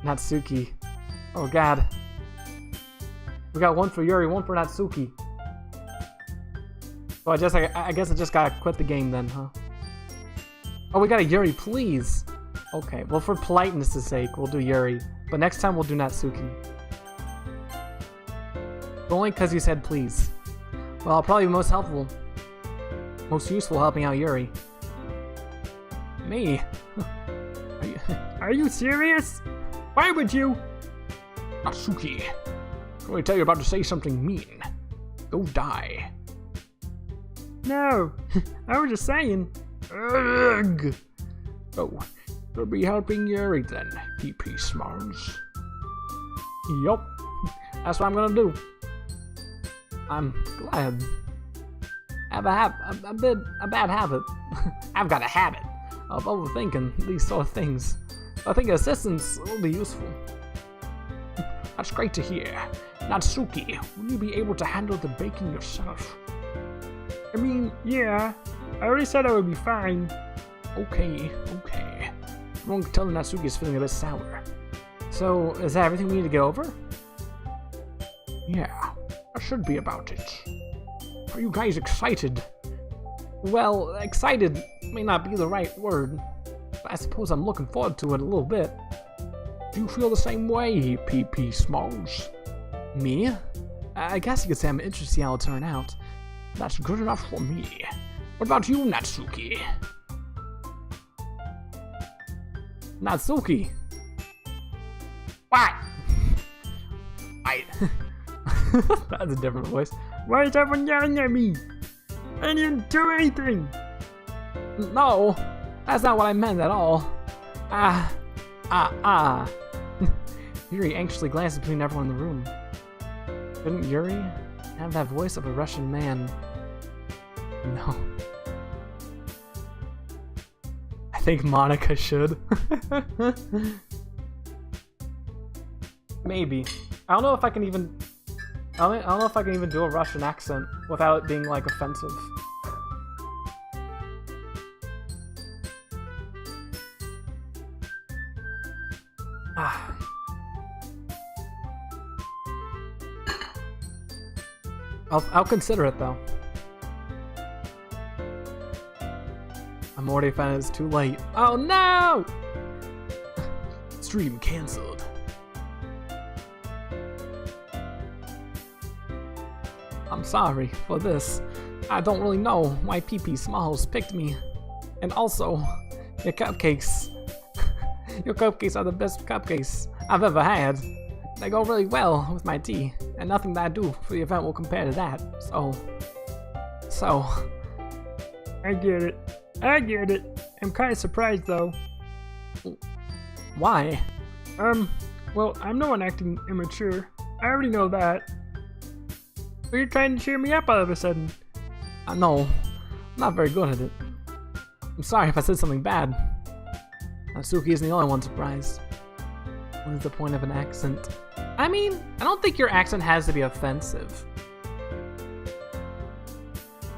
S2: Natsuki. Oh god. We got one for Yuri, one for Natsuki. So I guess I just gotta quit the game then, huh? Oh, we got a Yuri, please. Okay, well for politeness' sake, we'll do Yuri. But next time we'll do Natsuki. Only because you said please. Well, I'll probably be most useful helping out Yuri. Me?
S1: Are you serious? Why would you?
S3: Natsuki, let me tell you about to say something mean. Go die.
S1: No, I was just saying.
S3: Ugh. Oh, you'll be helping Yuri then, PP Smalls.
S2: Yup, that's what I'm gonna do. I'm glad. I have a bad habit. I've got a habit of overthinking these sort of things. I think assistance will be useful. That's great to hear. Natsuki, will you be able to handle the baking yourself?
S1: I mean, yeah. I already said I would be fine.
S2: Okay. I'm going to tell Natsuki is feeling a bit sour. So, is that everything we need to get over?
S3: Yeah, that should be about it. Are you guys excited?
S2: Well, excited may not be the right word, but I suppose I'm looking forward to it a little bit.
S3: Do you feel the same way, PP Smalls?
S2: Me? I guess you could say I'm interested to see how it'll turn out.
S3: That's good enough for me. What about you, Natsuki?
S2: Natsuki! What? That's a different voice.
S1: Why is everyone yelling at me? I didn't do anything!
S2: No, that's not what I meant at all. Yuri anxiously glances between everyone in the room. Couldn't Yuri have that voice of a Russian man? No. I think Monica should. Maybe. I don't know if I can even do a Russian accent without it being like offensive. I'll consider it though. I'm already offended it's too late. Oh no! Stream cancelled. I'm sorry for this. I don't really know why PP Smalls picked me. And also, your cupcakes. Your cupcakes are the best cupcakes I've ever had. They go really well with my tea, and nothing that I do for the event will compare to that. So.
S1: I get it. I'm kind of surprised though.
S2: Why?
S1: Well, I'm no one acting immature. I already know that. But you're trying to cheer me up all of a sudden.
S2: No, I'm not very good at it. I'm sorry if I said something bad. Natsuki isn't the only one surprised. What is the point of an accent? I mean, I don't think your accent has to be offensive.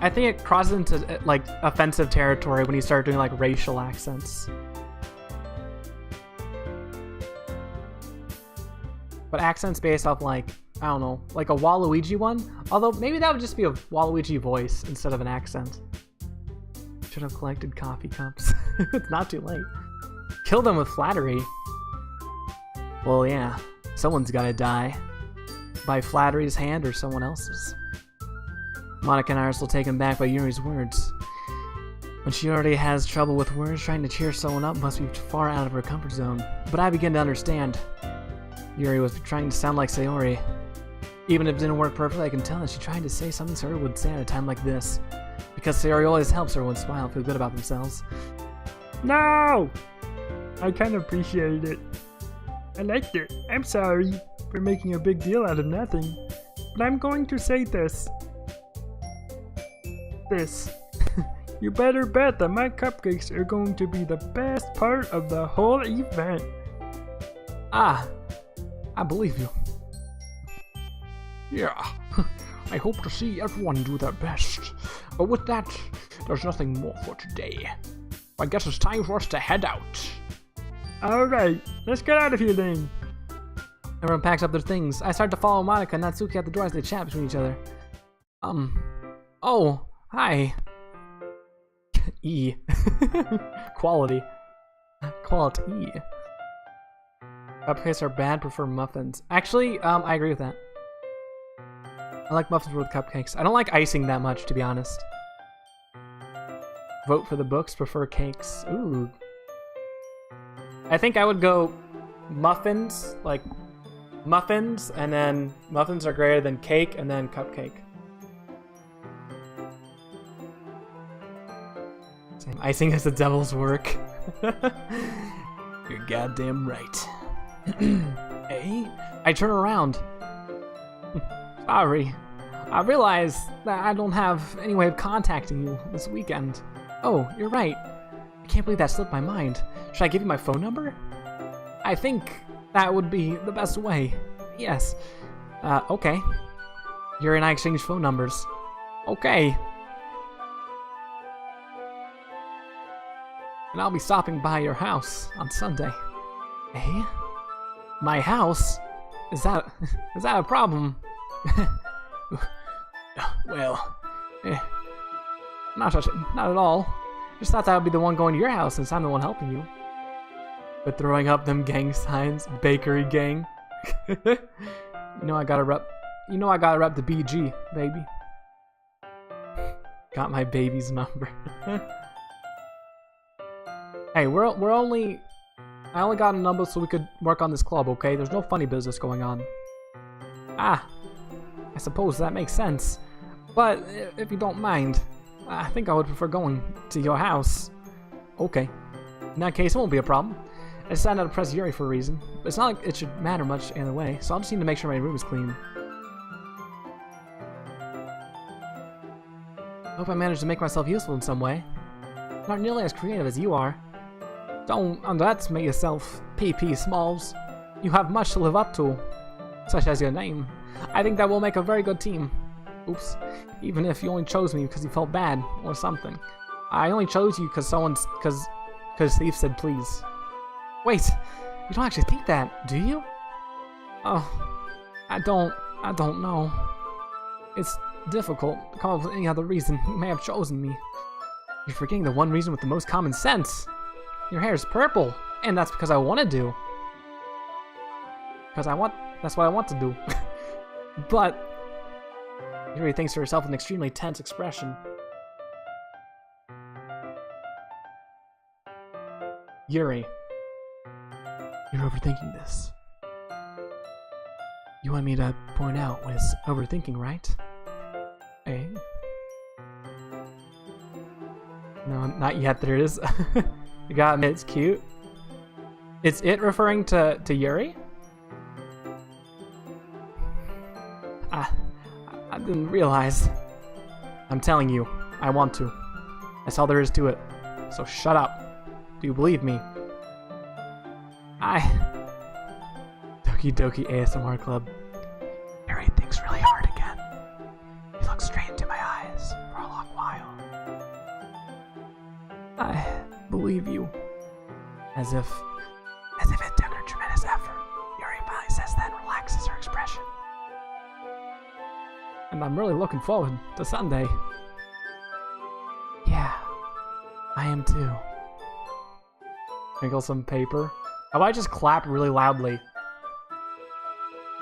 S2: I think it crosses into like offensive territory when you start doing like racial accents. But accents based off like, I don't know, like a Waluigi one? Although maybe that would just be a Waluigi voice instead of an accent. Should have collected coffee cups. It's not too late. Kill them with flattery. Well, yeah, someone's gotta die. By flattery's hand or someone else's. Monica and I are still taken back by Yuri's words. When she already has trouble with words, trying to cheer someone up must be far out of her comfort zone. But I begin to understand. Yuri was trying to sound like Sayori. Even if it didn't work perfectly, I can tell that she's trying to say something Sayori would say at a time like this. Because Sayori always helps everyone smile and feel good about themselves.
S1: No! I kind of appreciated it. I liked it. I'm sorry for making a big deal out of nothing. But I'm going to say this. You better bet that my cupcakes are going to be the best part of the whole event.
S2: I believe you.
S3: Yeah, I hope to see everyone do their best. But with that, there's nothing more for today. I guess it's time for us to head out.
S1: Alright, let's get out of here then.
S2: Everyone packs up their things. I start to follow Monica and Natsuki at the door as they chat between each other. Oh, hi. E. Quality. Quality. Cupcakes are bad, prefer muffins. Actually, I agree with that. I like muffins with cupcakes. I don't like icing that much, to be honest. Vote for the books, prefer cakes. Ooh. I think I would go muffins, like muffins, and then muffins are greater than cake, and then cupcake. Same. Icing is the devil's work. You're goddamn right. Hey, I turn around. Sorry. I realize that I don't have any way of contacting you this weekend. Oh, you're right. I can't believe that slipped my mind. Should I give you my phone number? I think that would be the best way. Yes. Okay. Yuri and I exchange phone numbers. Okay. And I'll be stopping by your house on Sunday. Eh? My house? Is that a problem? Well, not at all. Just thought that would be the one going to your house since I'm the one helping you. But throwing up them gang signs, bakery gang. You know I gotta rep the BG, baby. Got my baby's number. Hey, I only got a number so we could work on this club, okay? There's no funny business going on. Ah, I suppose that makes sense. But if you don't mind, I think I would prefer going to your house. Okay. In that case, it won't be a problem. I decided not to press Yuri for a reason. But it's not like it should matter much either way, so I'll just need to make sure my room is clean. I hope I managed to make myself useful in some way. Not nearly as creative as you are. Don't underestimate yourself, PP Smalls. You have much to live up to, such as your name. I think that we'll make a very good team. Oops. Even if you only chose me because you felt bad or something. I only chose you because Steve said please. Wait, you don't actually think that, do you? Oh, I don't know. It's difficult to come up with any other reason you may have chosen me. You're forgetting the one reason with the most common sense. Your hair is purple, and that's because I wanted to. That's what I want to do. But Yuri thinks to herself with an extremely tense expression. Yuri, you're overthinking this. You want me to point out what is overthinking, right? Eh? No, not yet. There is. You got me. It's cute. Is it referring to Yuri? I didn't realize. I'm telling you, I want to. That's all there is to it. So shut up. Do you believe me? Doki Doki ASMR Club. Yuri thinks really hard again. He looks straight into my eyes for a long while. I believe you. As if it took her tremendous effort. Yuri finally says that and relaxes her expression. And I'm really looking forward to Sunday. Yeah, I am too. Sprinkle some paper. How about I just clap really loudly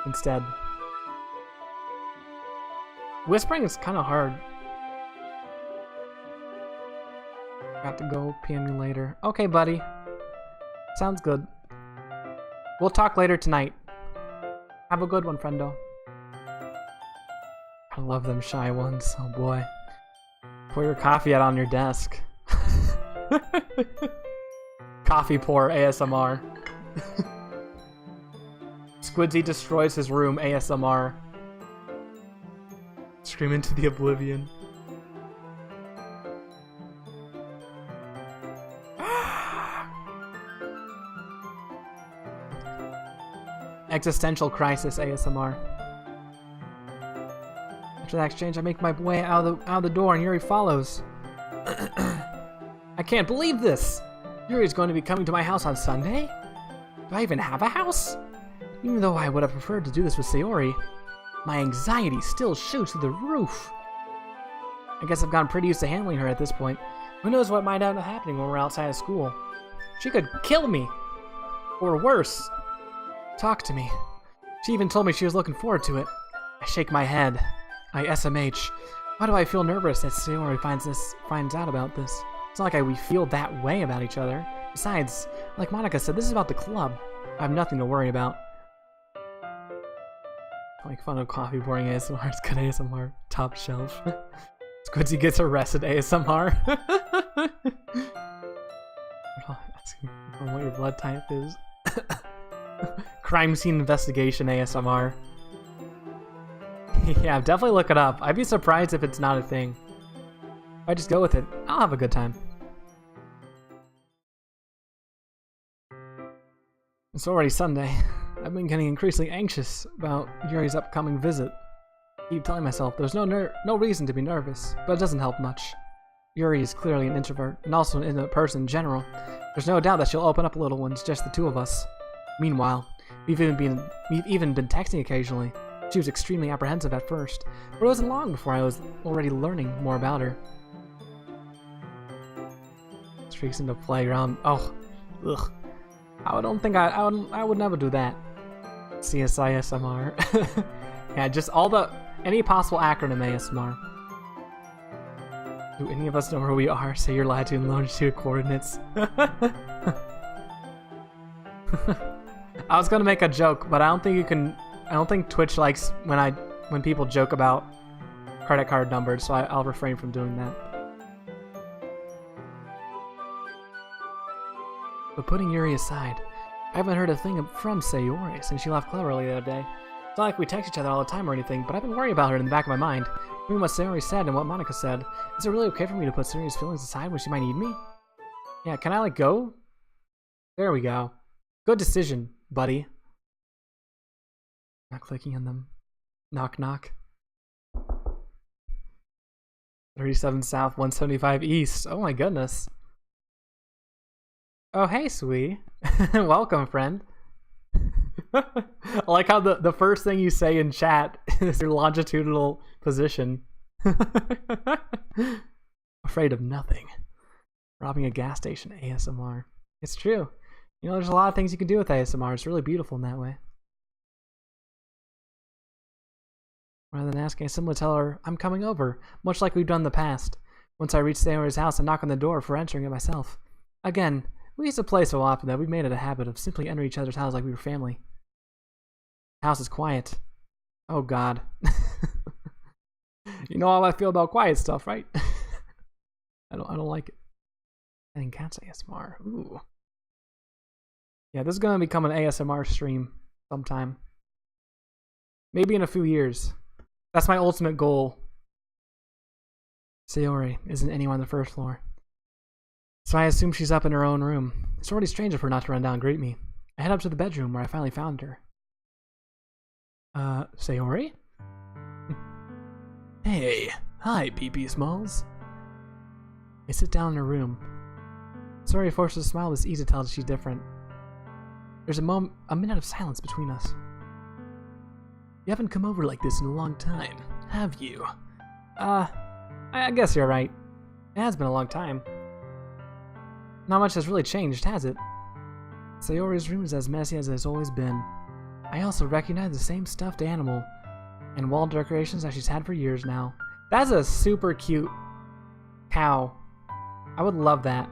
S2: instead? Whispering is kind of hard. Got to go, PM you later. Okay, buddy. Sounds good. We'll talk later tonight. Have a good one, friendo. I love them shy ones. Oh boy. Pour your coffee out on your desk. Coffee pour ASMR. Squiddsey destroys his room ASMR. Scream into the oblivion. Existential crisis ASMR. After that exchange, I make my way out of the door and Yuri follows. I can't believe this! Yuri's going to be coming to my house on Sunday? Do I even have a house? Even though I would have preferred to do this with Sayori, my anxiety still shoots through the roof. I guess I've gotten pretty used to handling her at this point. Who knows what might end up happening when we're outside of school? She could kill me! Or worse. Talk to me. She even told me she was looking forward to it. I shake my head. I SMH. Why do I feel nervous that Sayori finds out about this? It's not like we feel that way about each other. Besides, like Monica said, this is about the club. I have nothing to worry about. Like fun of coffee pouring ASMR. It's good ASMR. Top shelf. Squidzy gets arrested ASMR. Asking what your blood type is. Crime scene investigation ASMR.
S4: Yeah, definitely look it up. I'd be surprised if it's not a thing. If I just go with it, I'll have a good time. It's already Sunday. I've been getting increasingly anxious about Yuri's upcoming visit. I keep telling myself there's no reason to be nervous, but it doesn't help much. Yuri is clearly an introvert, and also an intimate person in general. There's no doubt that she'll open up a little when it's just the two of us. Meanwhile, we've even been texting occasionally. She was extremely apprehensive at first, but it wasn't long before I was already learning more about her. Streaks into playground. Oh, ugh. I would never do that. CSISMR. Yeah, just any possible acronym ASMR. Do any of us know where we are? Say your latitude and longitude coordinates. I was gonna make a joke, but I don't think Twitch likes when people joke about credit card numbers, so I'll refrain from doing that. But putting Yuri aside, I haven't heard a thing from Sayori since she left Club earlier the other day. It's not like we text each other all the time or anything, but I've been worried about her in the back of my mind. Between what Sayori said and what Monica said, is it really okay for me to put Sayori's feelings aside when she might need me? Yeah, can I go? There we go. Good decision, buddy. Not clicking on them. Knock knock. 37 South, 175 East. Oh my goodness. Oh, hey, Sui. Welcome, friend. I like how the first thing you say in chat is your longitudinal position. Afraid of nothing. Robbing a gas station ASMR. It's true. You know, there's a lot of things you can do with ASMR. It's really beautiful in that way. Rather than asking, I simply tell her I'm coming over, much like we've done in the past. Once I reach Sayori's house, I knock on the door before entering it myself. Again, we used to play so often that we've made it a habit of simply entering each other's houses like we were family. The house is quiet. Oh god. You know how I feel about quiet stuff, right? I don't like it. I think cats ASMR. Ooh. Yeah, this is gonna become an ASMR stream sometime. Maybe in a few years. That's my ultimate goal. Sayori isn't anyone on the first floor, so I assume she's up in her own room. It's already strange of her not to run down and greet me. I head up to the bedroom where I finally found her. Sayori? Hey, hi, PP Smalls. I sit down in her room. Sayori forces a smile. It's easy to tell that she's different. There's a minute of silence between us. You haven't come over like this in a long time, have you? I guess you're right. It has been a long time. Not much has really changed, has it? Sayori's room is as messy as it has always been. I also recognize the same stuffed animal and wall decorations that she's had for years now. That's a super cute cow. I would love that.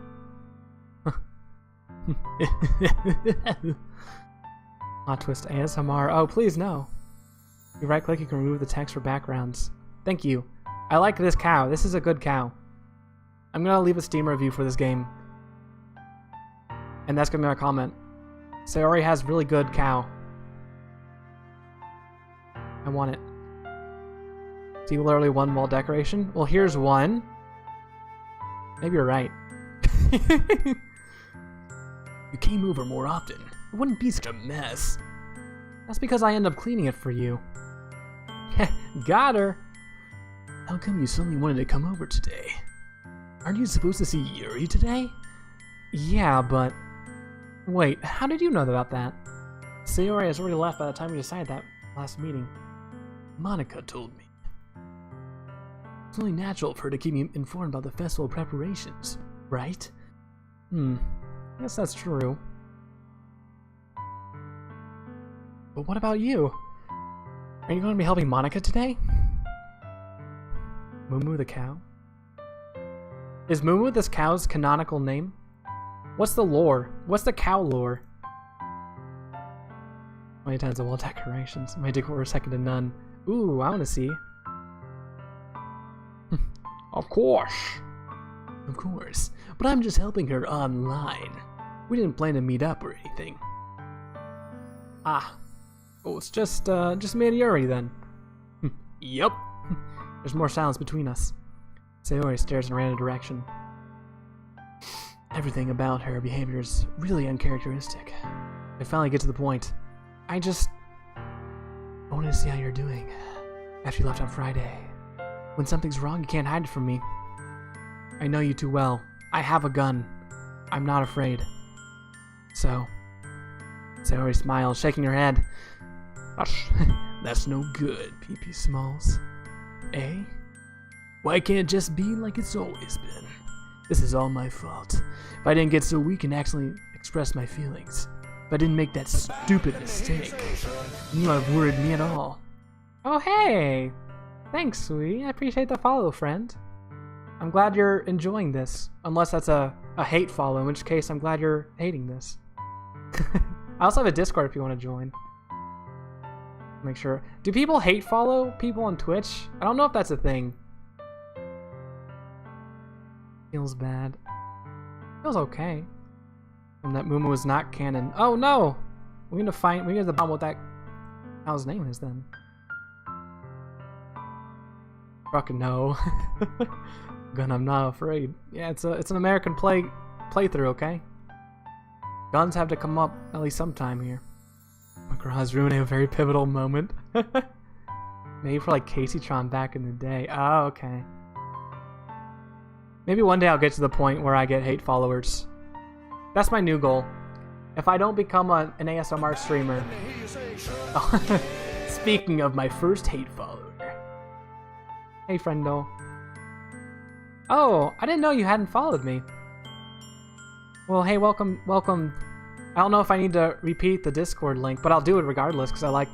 S4: Plot twist ASMR. Oh, please no. You right click, you can remove the text for backgrounds. Thank you. I like this cow. This is a good cow. I'm gonna leave a Steam review for this game. And that's gonna be my comment. Sayori has really good cow. I want it. Singularly one wall decoration? Well, here's one. Maybe you're right. You came over more often. It wouldn't be such a mess. That's because I end up cleaning it for you. Got her. How come you suddenly wanted to come over today? Aren't you supposed to see Yuri today? Yeah, but... Wait, how did you know about that? Sayori has already left by the time we decided that last meeting. Monica told me. It's only natural for her to keep me informed about the festival preparations, right? I guess that's true. But what about you? Are you going to be helping Monica today? Mumu the cow? Is Mumu this cow's canonical name? What's the lore? What's the cow lore? 20 times of wall decorations. Might take over a second to none. Ooh, I want to see. Of course. Of course. But I'm just helping her online. We didn't plan to meet up or anything. Ah. Oh, it's just me and Yuri then. Yup. There's more silence between us. Sayori stares in a random direction. Everything about her behavior is really uncharacteristic. I finally get to the point. I wanted to see how you're doing after you left on Friday. When something's wrong, you can't hide it from me. I know you too well. I have a gun. I'm not afraid. So, Sayori smiles, shaking her head. That's no good, PP Smalls. Eh? Why can't it just be like it's always been? This is all my fault. If I didn't get so weak and actually express my feelings, if I didn't make that stupid mistake, you would have worried me at all.
S1: Oh, hey! Thanks, sweetie. I appreciate the follow, friend. I'm glad you're enjoying this. Unless that's a hate follow, in which case I'm glad you're hating this. I also have a Discord if you want to join. Make sure. Do people hate follow people on Twitch? I don't know if that's a thing. Feels bad. Feels okay. And that Mooma was not canon. Oh no! We need to find the bomb what that how's name is then. Fucking no. Gun, I'm not afraid. Yeah, it's an American playthrough, okay? Guns have to come up at least sometime here. McGraw's ruining a very pivotal moment. Maybe for like Caseytron back in the day. Oh, okay. Maybe one day I'll get to the point where I get hate followers. That's my new goal. If I don't become an ASMR streamer. Speaking of my first hate follower. Hey, friendo. Oh, I didn't know you hadn't followed me. Well, hey, welcome. I don't know if I need to repeat the Discord link, but I'll do it regardless because I like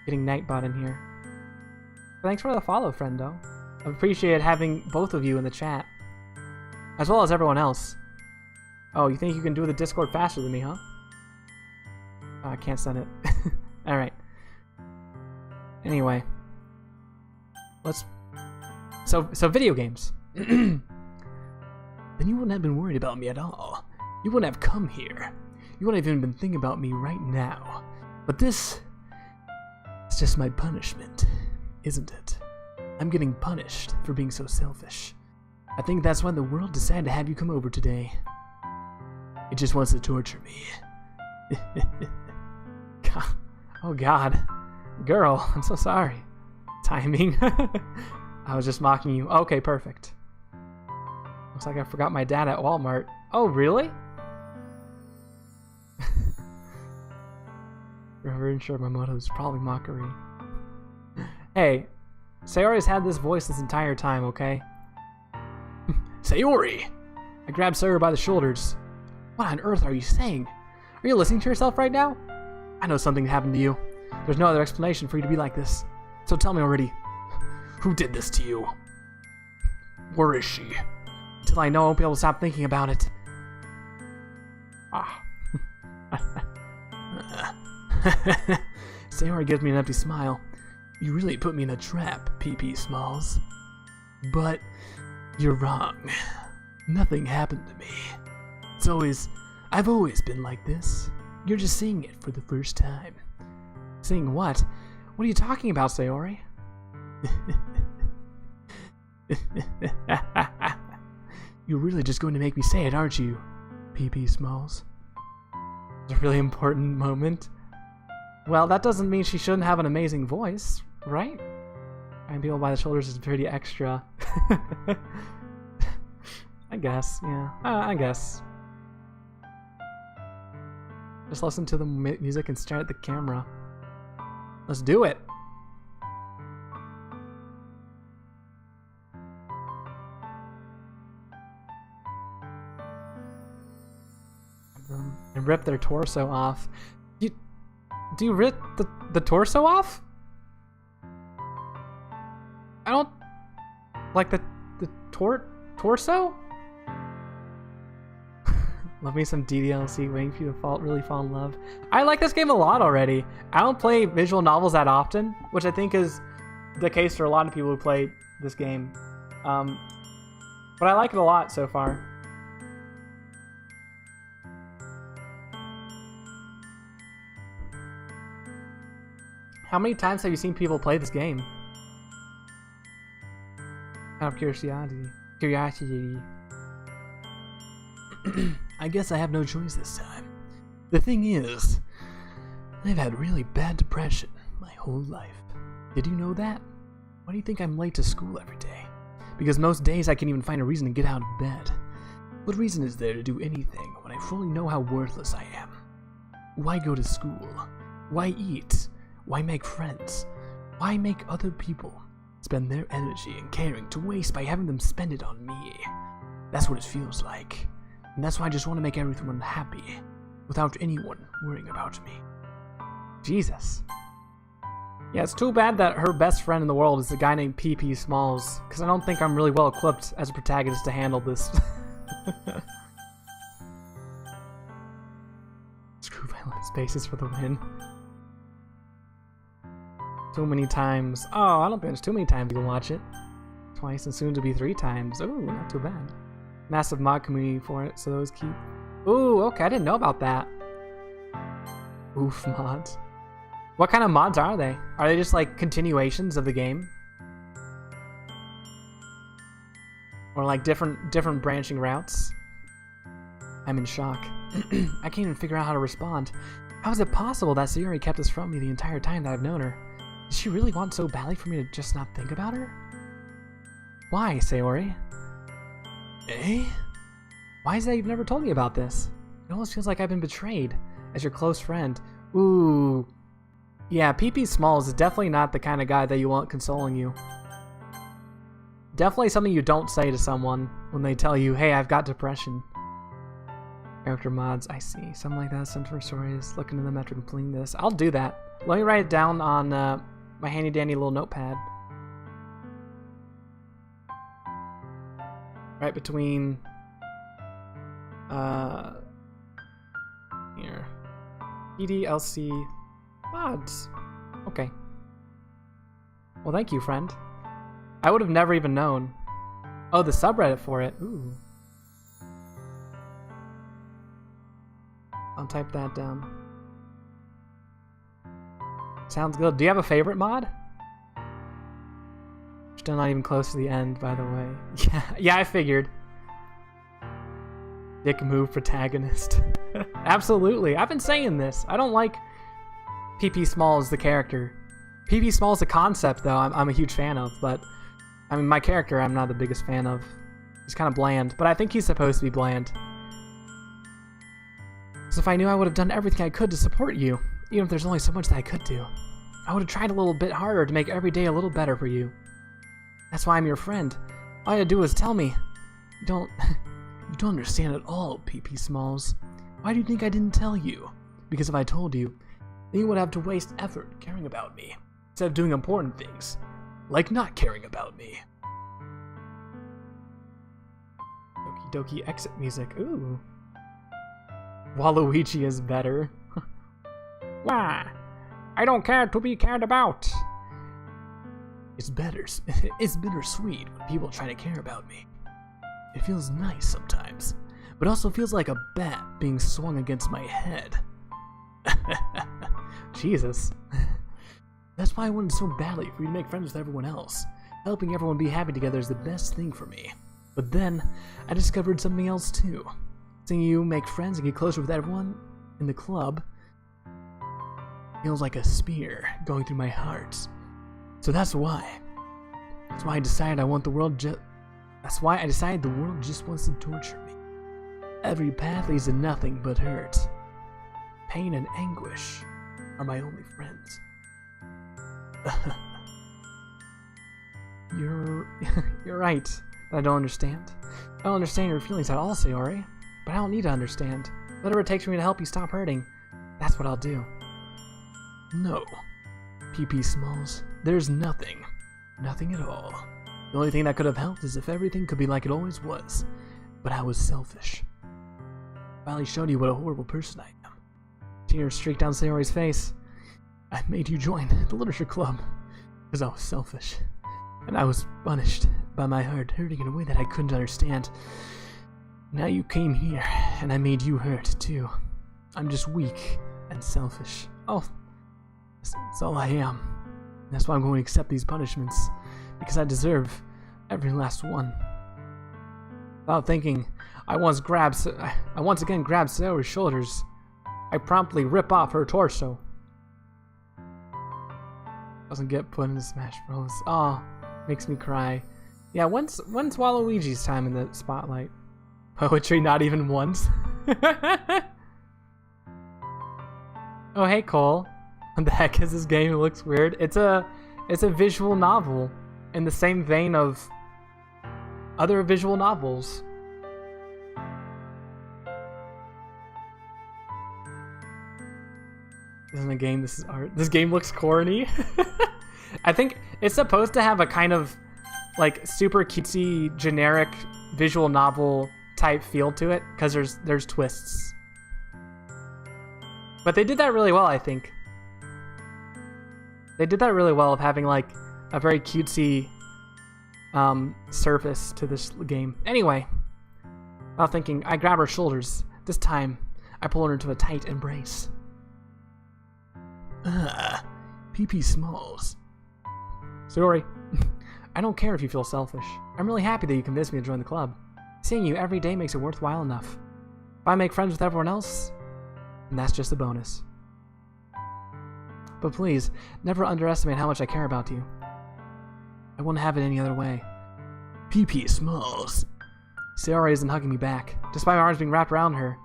S1: getting Nightbot in here. Thanks for the follow, friendo. I appreciate having both of you in the chat. As well as everyone else. Oh, you think you can do the Discord faster than me, huh? Oh, I can't send it. Alright. Anyway. So video games.
S2: Then you wouldn't have been worried about me at all. You wouldn't have come here. You wouldn't have even been thinking about me right now. But this... it's just my punishment, isn't it? I'm getting punished for being so selfish. I think that's why the world decided to have you come over today. It just wants to torture me.
S1: God. Oh god. Girl, I'm so sorry. Timing. I was just mocking you. Okay, perfect. Looks like I forgot my dad at Walmart. Oh, really? Reverend Shimamoto is probably mockery. Hey, Sayori's had this voice this entire time, okay?
S2: Sayori!
S1: I grabbed Sayori by the shoulders.
S2: What on earth are you saying?
S1: Are you listening to yourself right now?
S2: I know something happened to you.
S1: There's no other explanation for you to be like this. So tell me already.
S2: Who did this to you? Where is she?
S1: Until I know, I won't be able to stop thinking about it.
S2: Ah.
S1: Sayori gives me an empty smile.
S2: You really put me in a trap, PP Smalls. But you're wrong. Nothing happened to me. I've always been like this. You're just seeing it for the first time.
S1: Seeing what? What are you talking about, Sayori?
S2: You're really just going to make me say it, aren't you, PP Smalls?
S1: It's a really important moment. Well, that doesn't mean she shouldn't have an amazing voice, right? And people by the shoulders is pretty extra. I guess, yeah. I guess. Just listen to the music and stare at the camera. Let's do it! And rip their torso off. Do you rip the torso off? I don't like the torso. Love me some DDLC, waiting for you to really fall in love. I like this game a lot already. I don't play visual novels that often, which I think is the case for a lot of people who play this game. But I like it a lot so far. How many times have you seen people play this game?
S4: Out of curiosity. I guess I have no choice this time. The thing is, I've had really bad depression my whole life. Did you know that? Why do you think I'm late to school every day? Because most days I can't even find a reason to get out of bed. What reason is there to do anything when I fully know how worthless I am? Why go to school? Why eat? Why make friends? Why make other people spend their energy and caring to waste by having them spend it on me? That's what it feels like. And that's why I just want to make everyone happy, without anyone worrying about me. Jesus. Yeah, it's too bad that her best friend in the world is a guy named PP Smalls, because I don't think I'm really well equipped as a protagonist to handle this. Screw violent spaces for the win. Too many times. Oh, I don't think there's too many times you can watch it. Twice and soon to be 3 times. Ooh, not too bad. Massive mod community for it, so those keep. Ooh, okay, I didn't know about that. Oof mods. What kind of mods are they? Are they just like continuations of the game? Or like different branching routes? I'm in shock. I can't even figure out how to respond. How is it possible that Sayori kept this from me the entire time that I've known her? Does she really want so badly for me to just not think about her? Why, Sayori? Eh? Why is it that you've never told me about this? It almost feels like I've been betrayed as your close friend. Ooh. Yeah, PP Smalls is definitely not the kind of guy that you want consoling you. Definitely something you don't say to someone when they tell you, hey, I've got depression. Character mods, I see. Something like that. Some for stories. Look into them after completing this. I'll do that. Let me write it down on my handy dandy little notepad. Right between here. EDLC mods. Okay. Well, thank you, friend. I would have never even known. Oh, the subreddit for it. Ooh. I'll type that down. Sounds good. Do you have a favorite mod? Still not even close to the end, by the way. Yeah, I figured. Dick move protagonist. Absolutely. I've been saying this. I don't like PP Smalls the character. PP Smalls the concept, though, I'm a huge fan of, but I mean, my character I'm not the biggest fan of. He's kind of bland, but I think he's supposed to be bland. So if I knew, I would have done everything I could to support you, even if there's only so much that I could do. I would have tried a little bit harder to make every day a little better for you. That's why I'm your friend. All you had to do was tell me. You don't understand at all, PP Smalls. Why do you think I didn't tell you? Because if I told you, then you would have to waste effort caring about me, instead of doing important things, like not caring about me. Doki Doki exit music. Ooh. Waluigi is better.
S1: Why? I don't care to be cared about.
S2: It's bittersweet when people try to care about me. It feels nice sometimes, but also feels like a bat being swung against my head.
S4: Jesus.
S2: That's why I wanted so badly for you to make friends with everyone else. Helping everyone be happy together is the best thing for me. But then, I discovered something else too. Seeing you make friends and get closer with everyone in the club feels like a spear going through my heart. So that's why I decided the world just wants to torture me. Every path leads to nothing but hurt. Pain and anguish are my only friends.
S4: You're right. But I don't understand. I don't understand your feelings at all, Sayori. But I don't need to understand. Whatever it takes for me to help you stop hurting, that's what I'll do.
S2: No. PP Smalls, there's nothing. Nothing at all. The only thing that could have helped is if everything could be like it always was. But I was selfish. Finally showed you what a horrible person I am.
S4: Tears streaked down Sayori's face.
S2: I made you join the literature club because I was selfish. And I was punished by my heart hurting in a way that I couldn't understand. Now you came here, and I made you hurt too. I'm just weak and selfish. Oh, that's all I am. That's why I'm going to accept these punishments, because I deserve
S4: Every last one. Without thinking, I once again grabbed Sayori's shoulders. I promptly rip off her torso. Doesn't get put into Smash Bros. Aw, makes me cry. Yeah, when's Waluigi's time in the spotlight? Poetry, not even once. Oh, hey Cole. What the heck is this game? It looks weird. It's a visual novel in the same vein of other visual novels. This isn't a game, this is art. This game looks corny. I think it's supposed to have a kind of like super cutesy, generic visual novel type feel to it, because there's twists. But they did that really well, I think. They did that really well of having like a very cutesy surface to this game. Anyway, without thinking, I grab her shoulders. This time, I pull her into a tight embrace. PP Smalls. Sorry. I don't care if you feel selfish. I'm really happy that you convinced me to join the club. Seeing you every day makes it worthwhile enough. If I make friends with everyone else, then that's just a bonus. But please, never underestimate how much I care about you. I wouldn't have it any other way. PP Smalls. Sayori isn't hugging me back. Despite my arms being wrapped around her,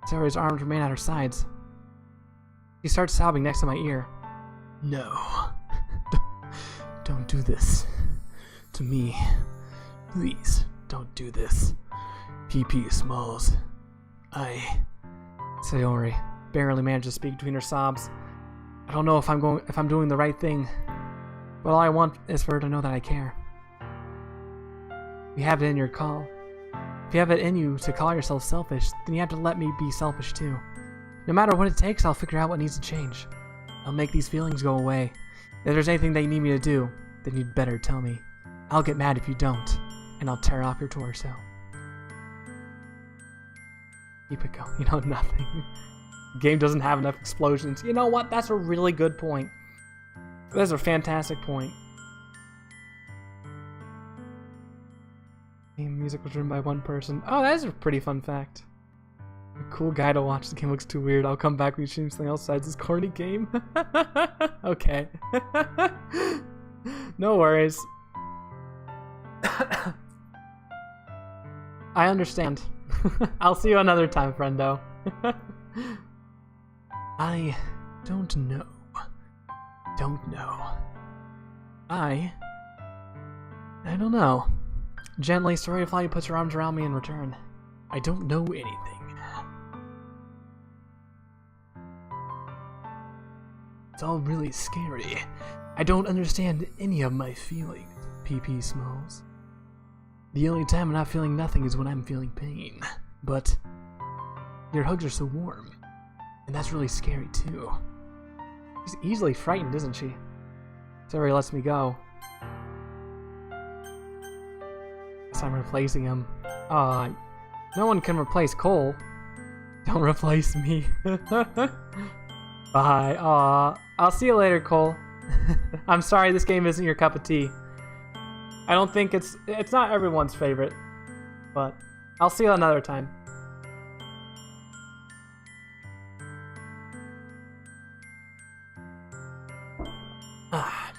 S4: Sayori's arms remain at her sides. She starts sobbing next to my ear. No. Don't do this. To me. Please, don't do this. PP Smalls. Sayori barely manages to speak between her sobs. I don't know if I'm doing the right thing, but all I want is for her to know that I care. If you have it in you to call yourself selfish, then you have to let me be selfish too. No matter what it takes, I'll figure out what needs to change. I'll make these feelings go away. If there's anything that you need me to do, then you'd better tell me. I'll get mad if you don't, and I'll tear off your torso. Keep it going. You know, nothing. The game doesn't have enough explosions. You know what? That's a really good point. That's a fantastic point. Game music was written by one person. Oh, that is a pretty fun fact. A cool guy to watch. The game looks too weird. I'll come back when you shoot something else besides this corny game. Okay. No worries. I understand. I'll see you another time, friendo. I don't know. I don't know. Gently, Storyfly puts her arms around me in return. I don't know anything. It's all really scary. I don't understand any of my feelings, PP Smalls. The only time I'm not feeling nothing is when I'm feeling pain. But your hugs are so warm. And that's really scary too. She's easily frightened, isn't she? Sayori lets me go. Guess I'm replacing him. No one can replace Cole. Don't replace me. Bye. I'll see you later, Cole. I'm sorry this game isn't your cup of tea. I don't think it's not everyone's favorite, but I'll see you another time.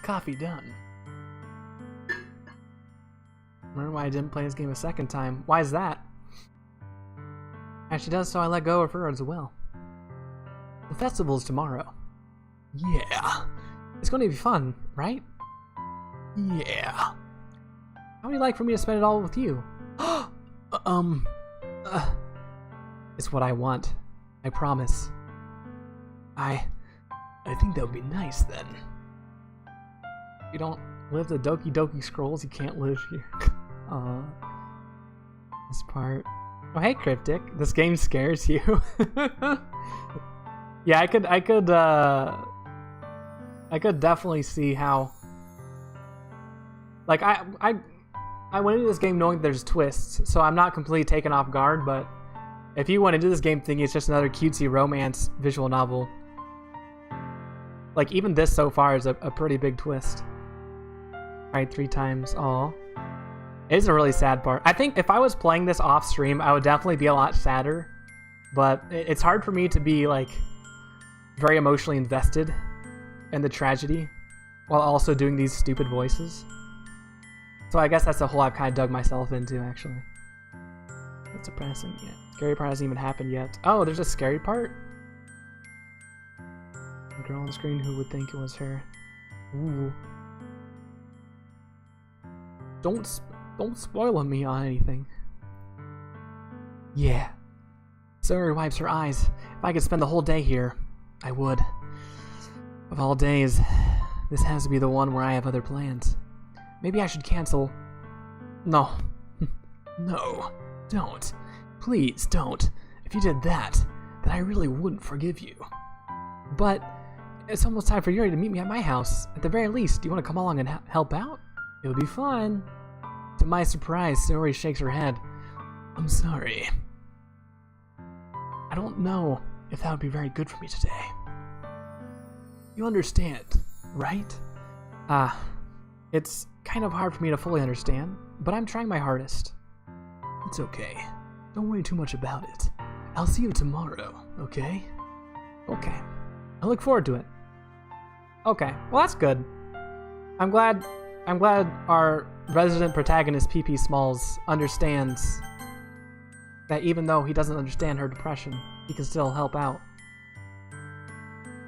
S4: Coffee done. Remember why I didn't play this game a second time? Why is that? And she does, so I let go of her as well. The festival's tomorrow. Yeah. It's going to be fun, right? Yeah. How would you like for me to spend it all with you? It's what I want. I promise. I think that would be nice then. If you don't live the Doki Doki scrolls, you can't live here. This part. Oh, hey, Cryptic. This game scares you. Yeah, I could definitely see how. Like I went into this game knowing there's twists, so I'm not completely taken off guard. But if you went into this game thinking it's just another cutesy romance visual novel, like even this so far is a pretty big twist. Alright, 3 times. Aw. It is a really sad part. I think if I was playing this off stream, I would definitely be a lot sadder. But it's hard for me to be like very emotionally invested in the tragedy while also doing these stupid voices. So I guess that's the hole I've kind of dug myself into, actually. That's depressing. Yeah. Scary part hasn't even happened yet. Oh, there's a scary part? The girl on the screen who would think it was her. Ooh. Don't spoil me on anything. Yeah. Sayori wipes her eyes. If I could spend the whole day here, I would. Of all days, this has to be the one where I have other plans. Maybe I should cancel. No. No. Don't. Please don't. If you did that, then I really wouldn't forgive you. But it's almost time for Yuri to meet me at my house. At the very least, do you want to come along and help out? It would be fun. To my surprise, Sayori shakes her head. I'm sorry. I don't know if that would be very good for me today. You understand, right? It's kind of hard for me to fully understand, but I'm trying my hardest. It's okay. Don't worry too much about it. I'll see you tomorrow, okay? Okay. I look forward to it. Okay, well that's good. I'm glad our resident protagonist PP Smalls understands that even though he doesn't understand her depression, he can still help out.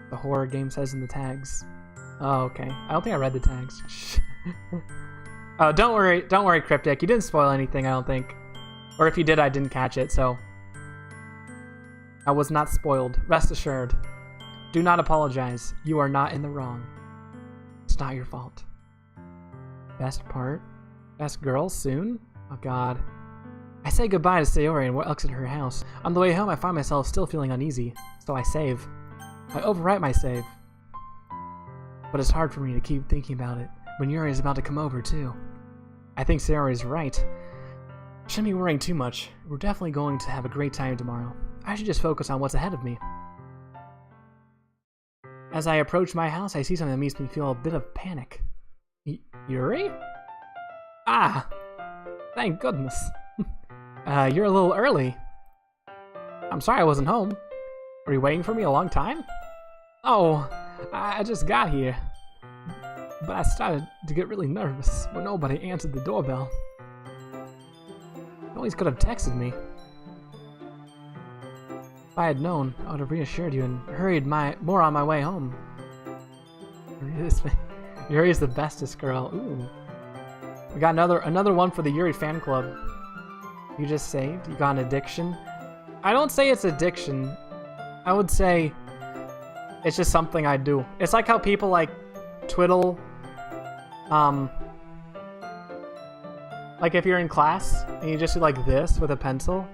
S4: The horror game says in the tags. Oh, okay. I don't think I read the tags. Oh, don't worry, Cryptic. You didn't spoil anything, I don't think. Or if you did, I didn't catch it, so... I was not spoiled. Rest assured. Do not apologize. You are not in the wrong. It's not your fault. Best part? Best girl soon? Oh god. I say goodbye to Sayori and exit her house. On the way home, I find myself still feeling uneasy, so I save. I overwrite my save. But it's hard for me to keep thinking about it when Yuri is about to come over, too. I think Sayori is right. Shouldn't be worrying too much. We're definitely going to have a great time tomorrow. I should just focus on what's ahead of me. As I approach my house, I see something that makes me feel a bit of panic. Yuri? Ah! Thank goodness. You're a little early. I'm sorry I wasn't home. Were you waiting for me a long time? Oh, I just got here. But I started to get really nervous when nobody answered the doorbell. You always could have texted me. If I had known, I would have reassured you and hurried more on my way home. Yuri is the bestest girl. Ooh. We got another one for the Yuri fan club. You just saved? You got an addiction? I don't say it's addiction. I would say it's just something I do. It's like how people like twiddle, like if you're in class and you just do like this with a pencil.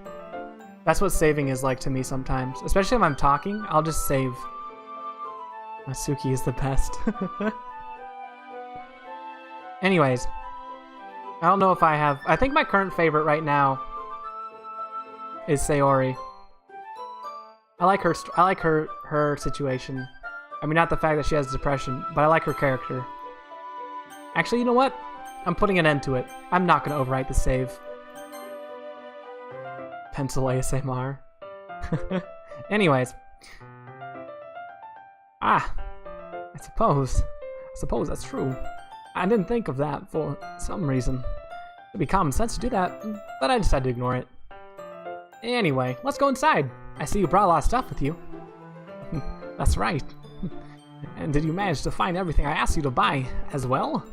S4: That's what saving is like to me sometimes. Especially if I'm talking, I'll just save. Natsuki is the best. Anyways, I don't know if I have... I think my current favorite right now is Sayori. I like her situation. I mean, not the fact that she has depression, but I like her character. Actually, you know what? I'm putting an end to it. I'm not going to overwrite the save. Pencil ASMR. Anyways. I suppose that's true. I didn't think of that for some reason. It'd be common sense to do that, but I decided to ignore it. Anyway, let's go inside. I see you brought a lot of stuff with you. That's right. And did you manage to find everything I asked you to buy as well?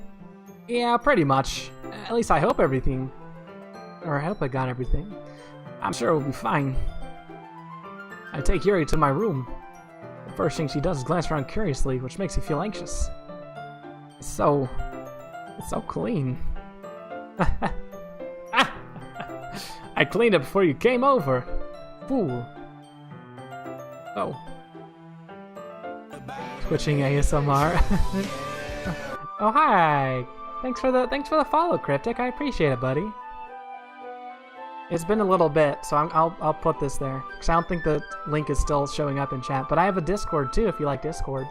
S4: Yeah, pretty much. At least I hope everything. Or I hope I got everything. I'm sure it will be fine. I take Yuri to my room. The first thing she does is glance around curiously, which makes me feel anxious. It's so clean. I cleaned it before you came over. Fool. Oh. Twitching ASMR. Oh hi. Thanks for the follow, Cryptic. I appreciate it, buddy. It's been a little bit, so I'll put this there because I don't think the link is still showing up in chat. But I have a Discord too, if you like Discord.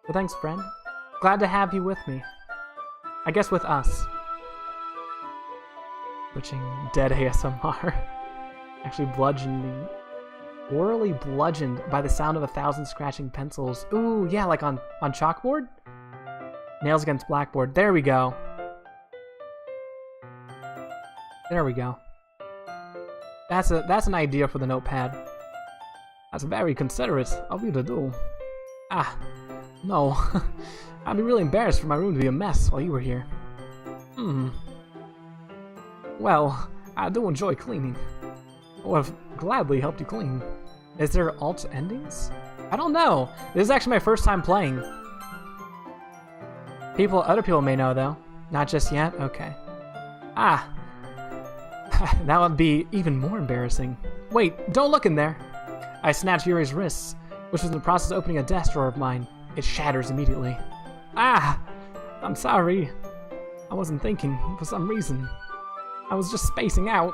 S4: But thanks, friend. Glad to have you with me. I guess with us. Switching dead ASMR. Actually bludgeoning. Orally bludgeoned by the sound of 1,000 scratching pencils. Ooh, yeah, like on chalkboard? Nails against blackboard. There we go. There we go. That's an idea for the notepad. That's very considerate of you to do. Ah, no. I'd be really embarrassed for my room to be a mess while you were here. Well, I do enjoy cleaning. I would have gladly helped you clean. Is there alt endings? I don't know. This is actually my first time playing. Other people may know though. Not just yet? Okay. Ah. That would be even more embarrassing. Wait, don't look in there. I snatched Yuri's wrists, which was in the process of opening a desk drawer of mine. It shatters immediately. Ah! I'm sorry. I wasn't thinking for some reason. I was just spacing out.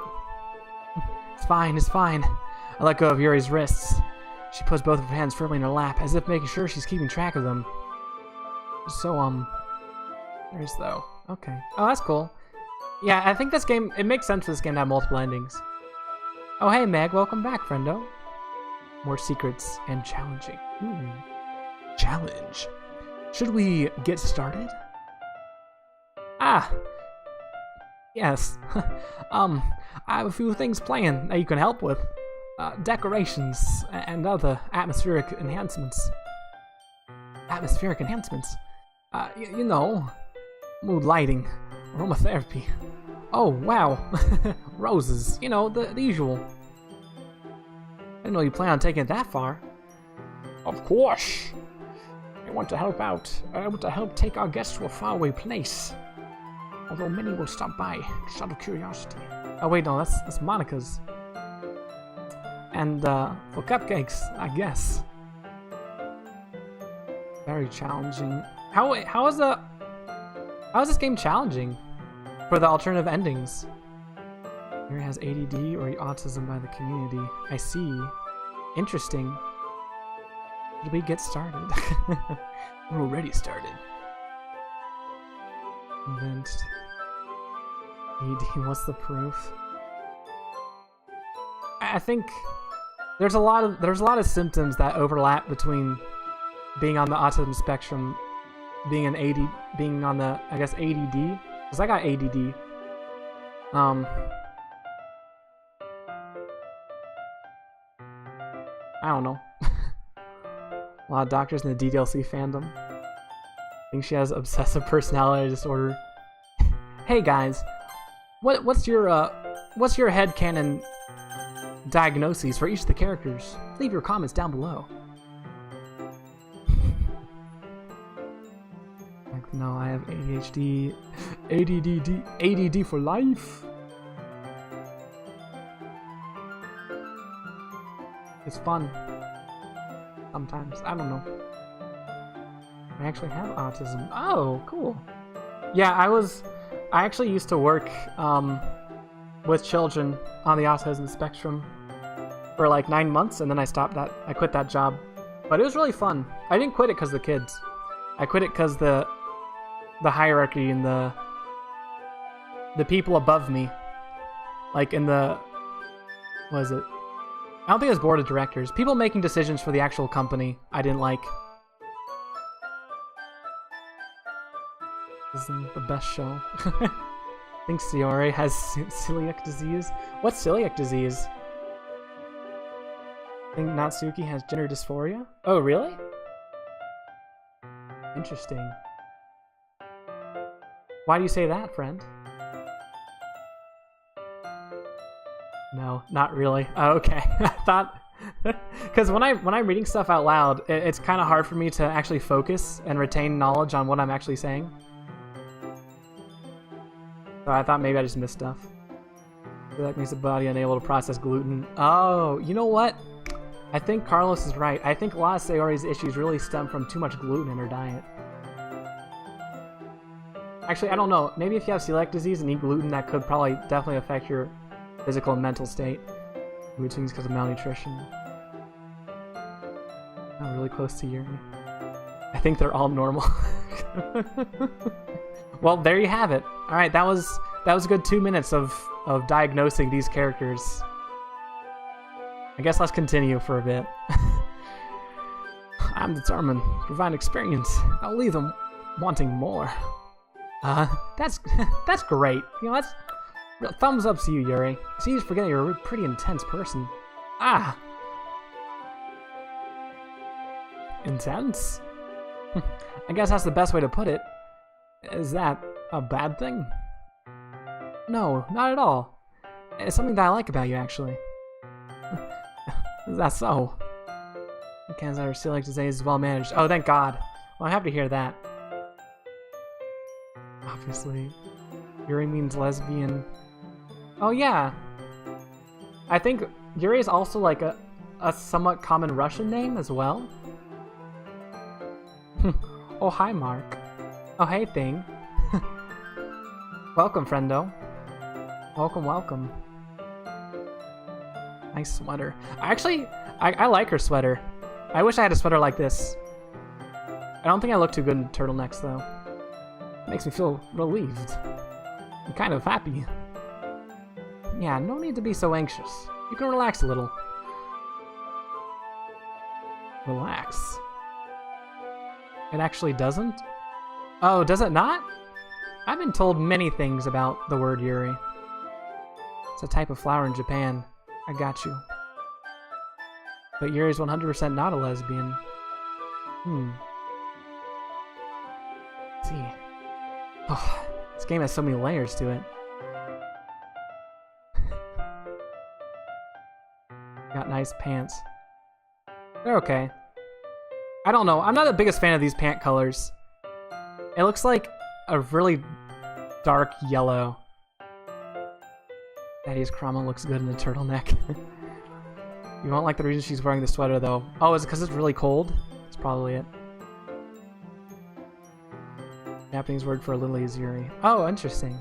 S4: It's fine, it's fine. I let go of Yuri's wrists. She puts both of her hands firmly in her lap, as if making sure she's keeping track of them. So, there's though. Okay. Oh, that's cool. Yeah, I think this game, it makes sense for this game to have multiple endings. Oh, hey, Meg, welcome back, friendo. More secrets and challenging. Challenge. Should we get started? Ah! Yes. I have a few things planned that you can help with. Decorations and other atmospheric enhancements. Atmospheric enhancements? You know, mood lighting, aromatherapy. Oh, wow. Roses, you know, the usual. I didn't know you plan on taking it that far.
S3: Of course. I want to help out. I want to help take our guests to a faraway place. Although many will stop by, just out of curiosity.
S4: Oh wait, no, that's Monica's. And for cupcakes, I guess. Very challenging. How is this game challenging for the alternative endings? Here has ADD or autism by the community. I see. Interesting. Did we get started?
S3: We're already started.
S4: Convinced. AD, what's the proof? I think there's a lot of symptoms that overlap between being on the autism spectrum, being on the, I guess, ADD, because I got ADD. I don't know. A lot of doctors in the DDLC fandom. I think she has obsessive personality disorder. Hey guys, what's your headcanon diagnoses for each of the characters? Leave your comments down below. Like, no, I have ADHD, ADD for life. It's fun. Sometimes, I don't know. I actually have autism. Oh, cool. Yeah, I actually used to work with children on the autism spectrum for like 9 months, and then I stopped that. I quit that job, but it was really fun. I didn't quit it because of the kids. I quit it because the hierarchy and the people above me, like in the, what is it? I don't think it was board of directors. People making decisions for the actual company I didn't like. Isn't the best show. I think Siore has celiac disease. What's celiac disease? I think Natsuki has gender dysphoria. Oh, really? Interesting. Why do you say that, friend? No, not really. Oh, okay. I thought, because when I'm reading stuff out loud, it's kind of hard for me to actually focus and retain knowledge on what I'm actually saying. So I thought maybe I just missed stuff. That makes the body unable to process gluten. Oh, you know what? I think Carlos is right. I think a lot of Sayori's issues really stem from too much gluten in her diet. Actually, I don't know. Maybe if you have celiac disease and eat gluten, that could probably definitely affect your physical and mental state. Mood swings because of malnutrition. I'm really close to Yuri. I think they're all normal. Well, there you have it. All right, that was a good 2 minutes of of diagnosing these characters. I guess let's continue for a bit.
S3: I'm determined to provide experience. I'll leave them wanting more.
S4: That's great. You know, that's thumbs up to you, Yuri. See, you're forgetting you're a pretty intense person.
S3: Ah! Intense?
S4: I guess that's the best way to put it.
S3: Is that a bad thing?
S4: No, not at all. It's something that I like about you, actually.
S3: Is that so?
S4: Can't I still like to say is well managed. Oh, thank God. Well, I have to hear that. Obviously. Yuri means lesbian. Oh, yeah. I think Yuri is also like a somewhat common Russian name as well. Oh, hi, Mark. Oh, hey, Thing. Welcome, friendo. Welcome, welcome. Nice sweater. Actually, I like her sweater. I wish I had a sweater like this. I don't think I look too good in turtlenecks, though.
S3: Makes me feel relieved. I'm kind of happy.
S4: Yeah, no need to be so anxious. You can relax a little.
S3: Relax?
S4: It actually doesn't? Oh, does it not? I've been told many things about the word Yuri. It's a type of flower in Japan. I got you. But Yuri's 100% not a lesbian. Let's see. Oh, this game has so many layers to it. Got nice pants. They're okay. I don't know. I'm not the biggest fan of these pant colors. It looks like a really dark yellow. Daddy's Krama looks good in a turtleneck. You won't like the reason she's wearing the sweater, though. Oh, is it because it's really cold? That's probably it. Japanese word for lily is Yuri. Oh, interesting.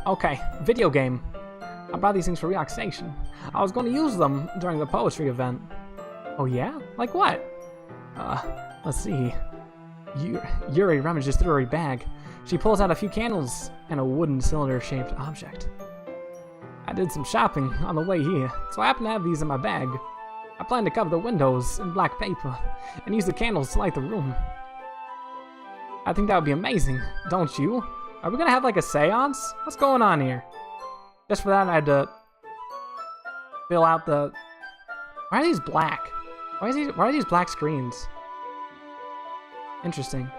S3: Okay. Video game. I bought these things for relaxation. I was going to use them during the poetry event.
S4: Oh, yeah? Like what?
S3: Let's see. Yuri rummages through her bag. She pulls out a few candles and a wooden cylinder-shaped object. I did some shopping on the way here, so I happen to have these in my bag. I plan to cover the windows in black paper and use the candles to light the room. I think that would be amazing, don't you?
S4: Are we gonna have like a seance? What's going on here? Just for that, I had to fill out the... Why are these black? Why are these black screens? Interesting.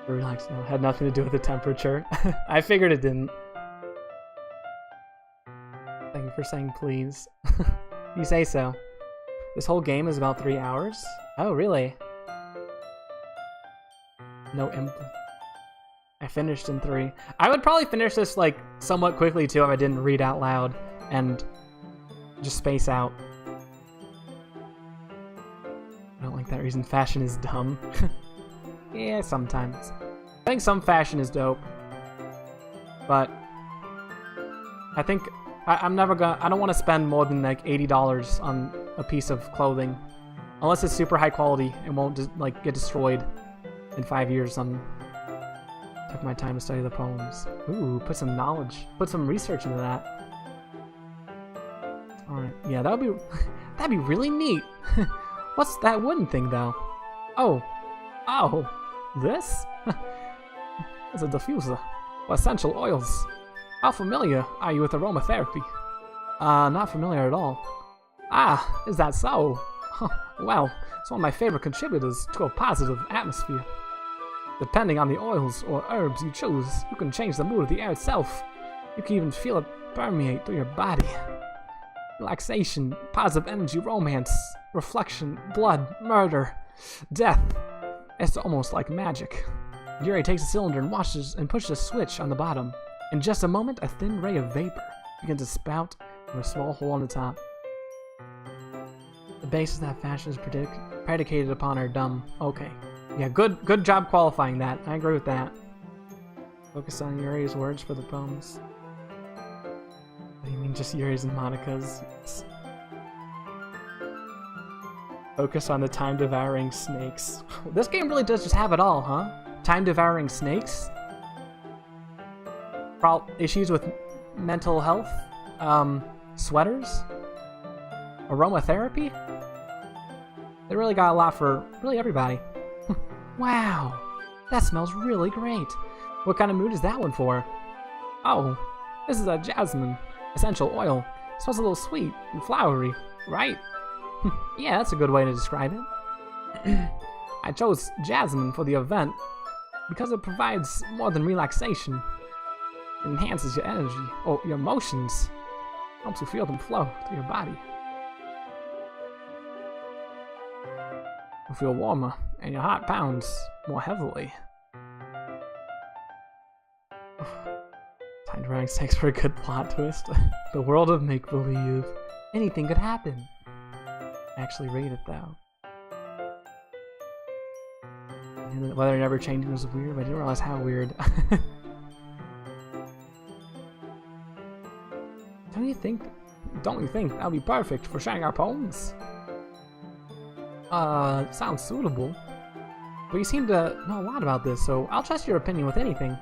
S3: Relax now. Had nothing to do with the temperature. I figured it didn't.
S4: Thank you for saying please. You say so. This whole game is about 3 hours? Oh, really? No input. I finished in 3. I would probably finish this like somewhat quickly too if I didn't read out loud and just space out. I don't like that reason. Fashion is dumb. Yeah, sometimes. I think some fashion is dope, but I think I'm never gonna. I don't want to spend more than like $80 on a piece of clothing, unless it's super high quality and won't like get destroyed in 5 years. Took my time to study the poems. Ooh, put some knowledge, put some research into that. All right, yeah, that'd be really neat. What's that wooden thing though? Oh,
S3: this? It's a diffuser for essential oils. How familiar are you with aromatherapy?
S4: Not familiar at all.
S3: Ah, is that so? Well, it's one of my favorite contributors to a positive atmosphere. Depending on the oils or herbs you choose, you can change the mood of the air itself. You can even feel it permeate through your body. Relaxation, positive energy, romance, reflection, blood, murder, death. It's almost like magic. Yuri takes a cylinder and pushes a switch on the bottom. In just a moment, a thin ray of vapor begins to spout from a small hole on the top. The basis of that fashion is predicated upon our dumb. Okay. Yeah, good job qualifying that. I agree with that. Focus on Yuri's words for the poems. What do you mean just Yuri's and Monica's?
S4: Focus on the time-devouring snakes. This game really does just have it all, huh? Time-devouring snakes. Issues with mental health. Sweaters. Aromatherapy. They really got a lot for really everybody. Wow, that smells really great. What kind of mood is that one for? Oh, this is a jasmine essential oil. It smells a little sweet and flowery, right? Yeah, that's a good way to describe it. I chose jasmine for the event because it provides more than relaxation. It enhances your energy, or your emotions. Helps you feel them flow through your body. You feel warmer, and your heart pounds more heavily. Time to snakes for a good plot twist. The world of make-believe. Anything could happen. Actually read it though. And the weather never changing was weird, but I didn't realize how weird. Don't you think that would be perfect for sharing our poems? Sounds suitable. But you seem to know a lot about this, so I'll trust your opinion with anything.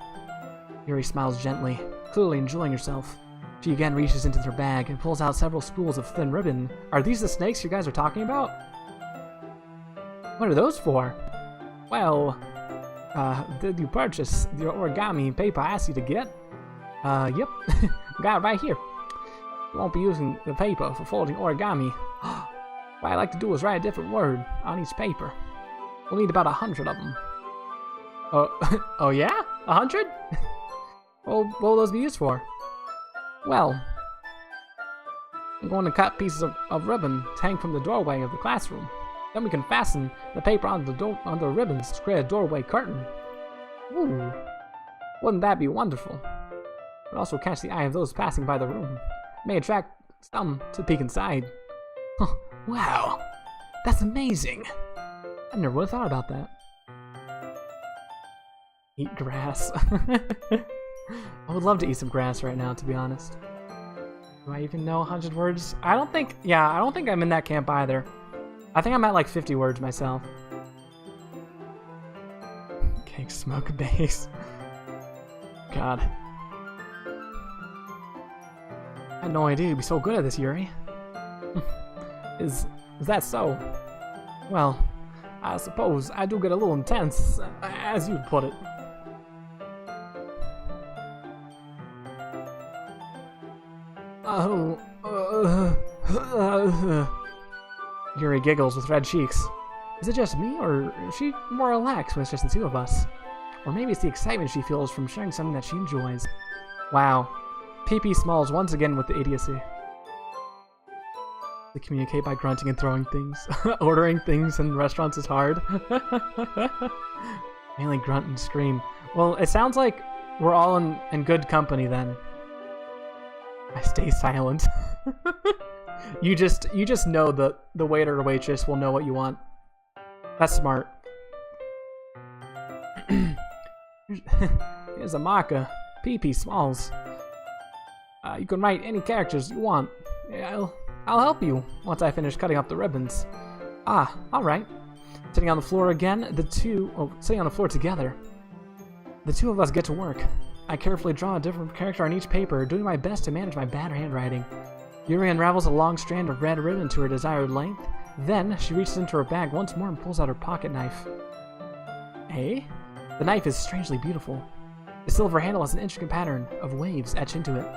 S4: Yuri smiles gently, clearly enjoying herself. She again reaches into her bag and pulls out several spools of thin ribbon. Are these the snakes you guys are talking about? What are those for? Well, did you purchase your origami paper I asked you to get? Yep. Got it right here. Won't be using the paper for folding origami. What I like to do is write a different word on each paper. We'll need about 100 of them. Oh yeah? 100? What will those be used for? Well, I'm going to cut pieces of ribbon to hang from the doorway of the classroom. Then we can fasten the paper on the ribbons to create a doorway curtain. Ooh, wouldn't that be wonderful? It would also catch the eye of those passing by the room. May attract some to peek inside. Wow, that's amazing. I never would have thought about that. Eat grass. I would love to eat some grass right now, to be honest. Do I even know 100 words? I don't think I'm in that camp either. I think I'm at like 50 words myself. Cake smoke base. God. I had no idea you'd be so good at this, Yuri. Is that so? Well, I suppose I do get a little intense, as you'd put it. Yuri giggles with red cheeks. Is it just me, or is she more relaxed when it's just the two of us? Or maybe it's the excitement she feels from sharing something that she enjoys. Wow. PP smiles once again with the idiocy. They communicate by grunting and throwing things. Ordering things in restaurants is hard. Mainly grunt and scream. Well, it sounds like we're all in good company then. I stay silent. You just know that the waiter or waitress will know what you want. That's smart. Here's a marker. PP Smalls. You can write any characters you want. I'll help you once I finish cutting up the ribbons. Ah, alright. Sitting on the floor again, sitting on the floor together. The two of us get to work. I carefully draw a different character on each paper, doing my best to manage my bad handwriting. Yuri unravels a long strand of red ribbon to her desired length. Then, she reaches into her bag once more and pulls out her pocket knife. Hey? The knife is strangely beautiful. The silver handle has an intricate pattern of waves etched into it.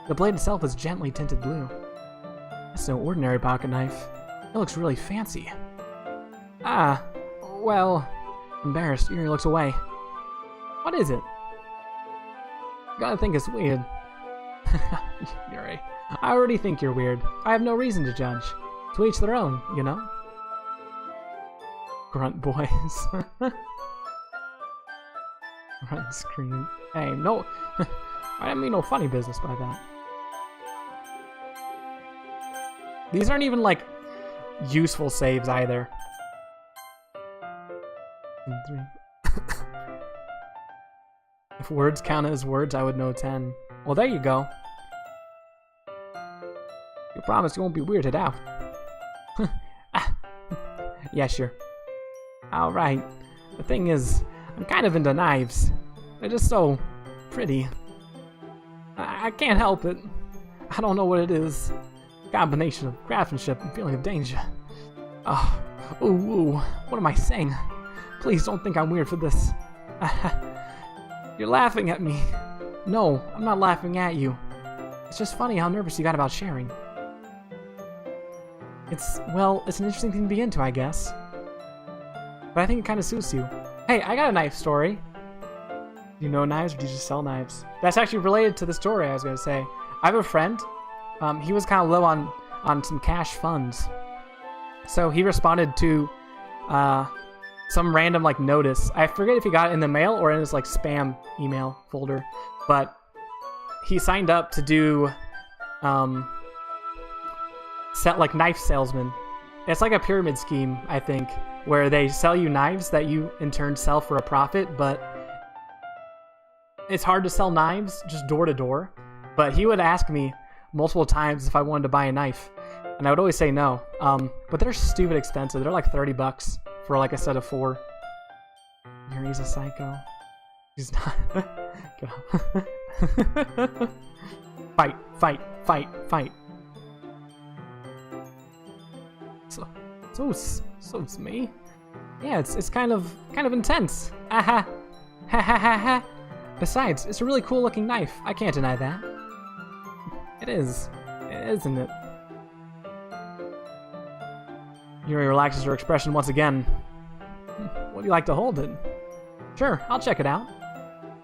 S4: The blade itself is gently tinted blue. That's no ordinary pocket knife. It looks really fancy. Ah, well... Embarrassed, Yuri looks away. What is it? Gotta think it's weird. Yuri, I already think you're weird. I have no reason to judge. To each their own, you know? Grunt boys. Grunt scream. Hey, no... I didn't mean no funny business by that. These aren't even, like, useful saves either. 3. If words count as words, I would know 10. Well, there you go. You promise you won't be weirded out. Yeah, sure. Alright. The thing is, I'm kind of into knives. They're just so pretty. I can't help it. I don't know what it is. Combination of craftsmanship and feeling of danger. Oh, ooh, what am I saying? Please don't think I'm weird for this. You're laughing at me. No, I'm not laughing at you. It's just funny how nervous you got about sharing. It's an interesting thing to be into, I guess. But I think it kind of suits you. Hey, I got a knife story. Do you know knives or do you just sell knives? That's actually related to the story I was going to say. I have a friend. He was kind of low on some cash funds. So he responded to some random like notice. I forget if he got it in the mail or in his like spam email folder. But he signed up to do like knife salesman. It's like a pyramid scheme, I think, where they sell you knives that you in turn sell for a profit, but it's hard to sell knives just door to door. But he would ask me multiple times if I wanted to buy a knife, and I would always say no. But they're stupid expensive. They're like $30 for like a set of 4. Yuri's a psycho. He's not. Get off. Fight, fight, fight, fight. So it's me. Yeah, it's kind of intense. Aha. Ha ha ha ha. Besides, it's a really cool looking knife. I can't deny that. It is. It is, isn't it? Yuri relaxes her expression once again. Would you like to hold it? Sure, I'll check it out.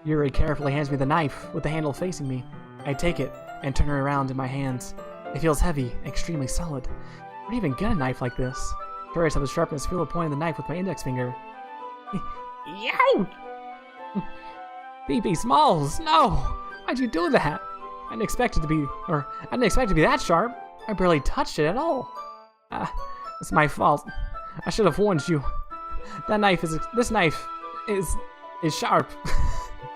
S4: Yuri carefully hands me the knife with the handle facing me. I take it and turn it around in my hands. It feels heavy, extremely solid. Where do you even get a knife like this? Curious of the sharpness, feel the point of the knife with my index finger. Yow! BB Smalls, no! Why'd you do that? I didn't expect it to be that sharp. I barely touched it at all. It's my fault. I should have warned you. This knife is sharp.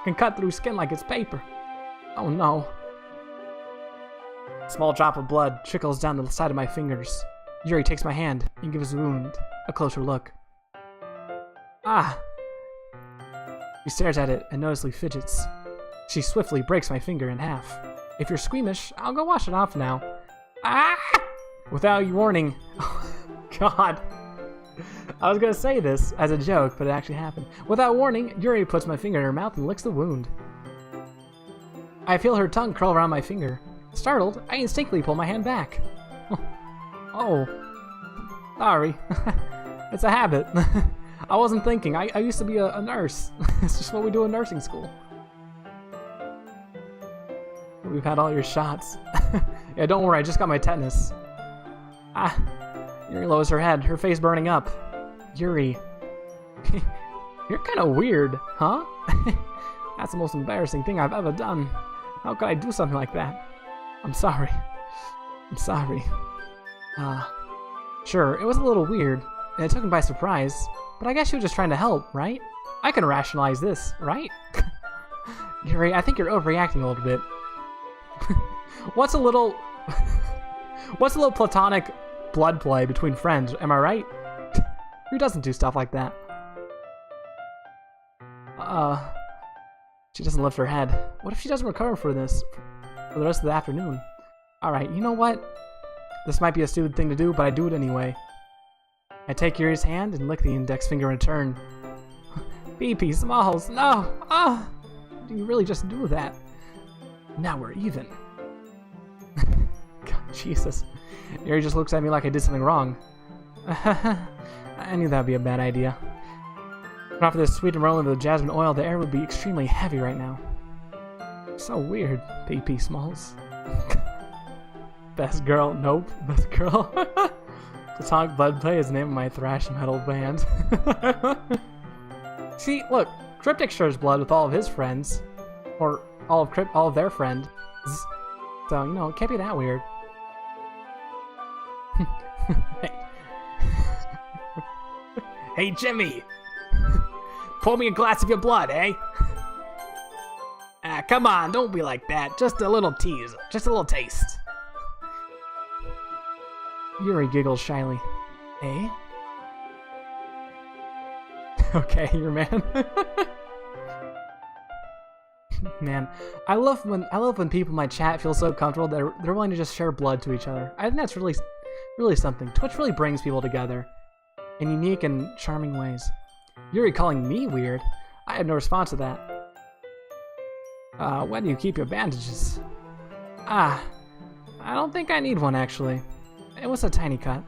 S4: Can cut through skin like it's paper. Oh no. A small drop of blood trickles down the side of my fingers. Yuri takes my hand and gives the wound a closer look. Ah! She stares at it and noticeably fidgets. She swiftly breaks my finger in half. If you're squeamish, I'll go wash it off now. Ah! Without you warning. Oh, God. I was gonna say this as a joke, but it actually happened. Without warning, Yuri puts my finger in her mouth and licks the wound. I feel her tongue curl around my finger. Startled, I instinctively pull my hand back. Oh. Sorry. It's a habit. I wasn't thinking. I used to be a nurse. It's just what we do in nursing school. We've had all your shots. Yeah, don't worry. I just got my tetanus. Ah. Yuri lowers her head, her face burning up. Yuri. You're kind of weird, huh? That's the most embarrassing thing I've ever done. How could I do something like that? I'm sorry. I'm sorry. Sure, it was a little weird, and it took him by surprise, but I guess you were just trying to help, right? I can rationalize this, right? Yuri, I think you're overreacting a little bit. What's a little platonic blood play between friends, am I right? Who doesn't do stuff like that? She doesn't lift her head. What if she doesn't recover for this for the rest of the afternoon? Alright, you know what? This might be a stupid thing to do, but I do it anyway. I take Yuri's hand and lick the index finger in return. BP Smalls, no! Ah! Do you really just do that? Now we're even. God, Jesus. Yuri just looks at me like I did something wrong. I knew that'd be a bad idea. If not for this sweet aroma of the jasmine oil, the air would be extremely heavy right now. So weird, BP Smalls. Best girl, nope, best girl. Platonic Blood Play is the name of my thrash metal band. See, look, Cryptic shares blood with all of his friends. Or all of their friends. So, you know, it can't be that weird. Hey, Jimmy! Pour me a glass of your blood, eh? Come on, don't be like that. Just a little tease. Just a little taste. Yuri giggles shyly. Eh? Okay, your man. Man, I love when people in my chat feel so comfortable that they're willing to just share blood to each other. I think that's really something. Twitch really brings people together in unique and charming ways. Yuri calling me weird? I have no response to that. Where do you keep your bandages? I don't think I need one actually. It was a tiny cut.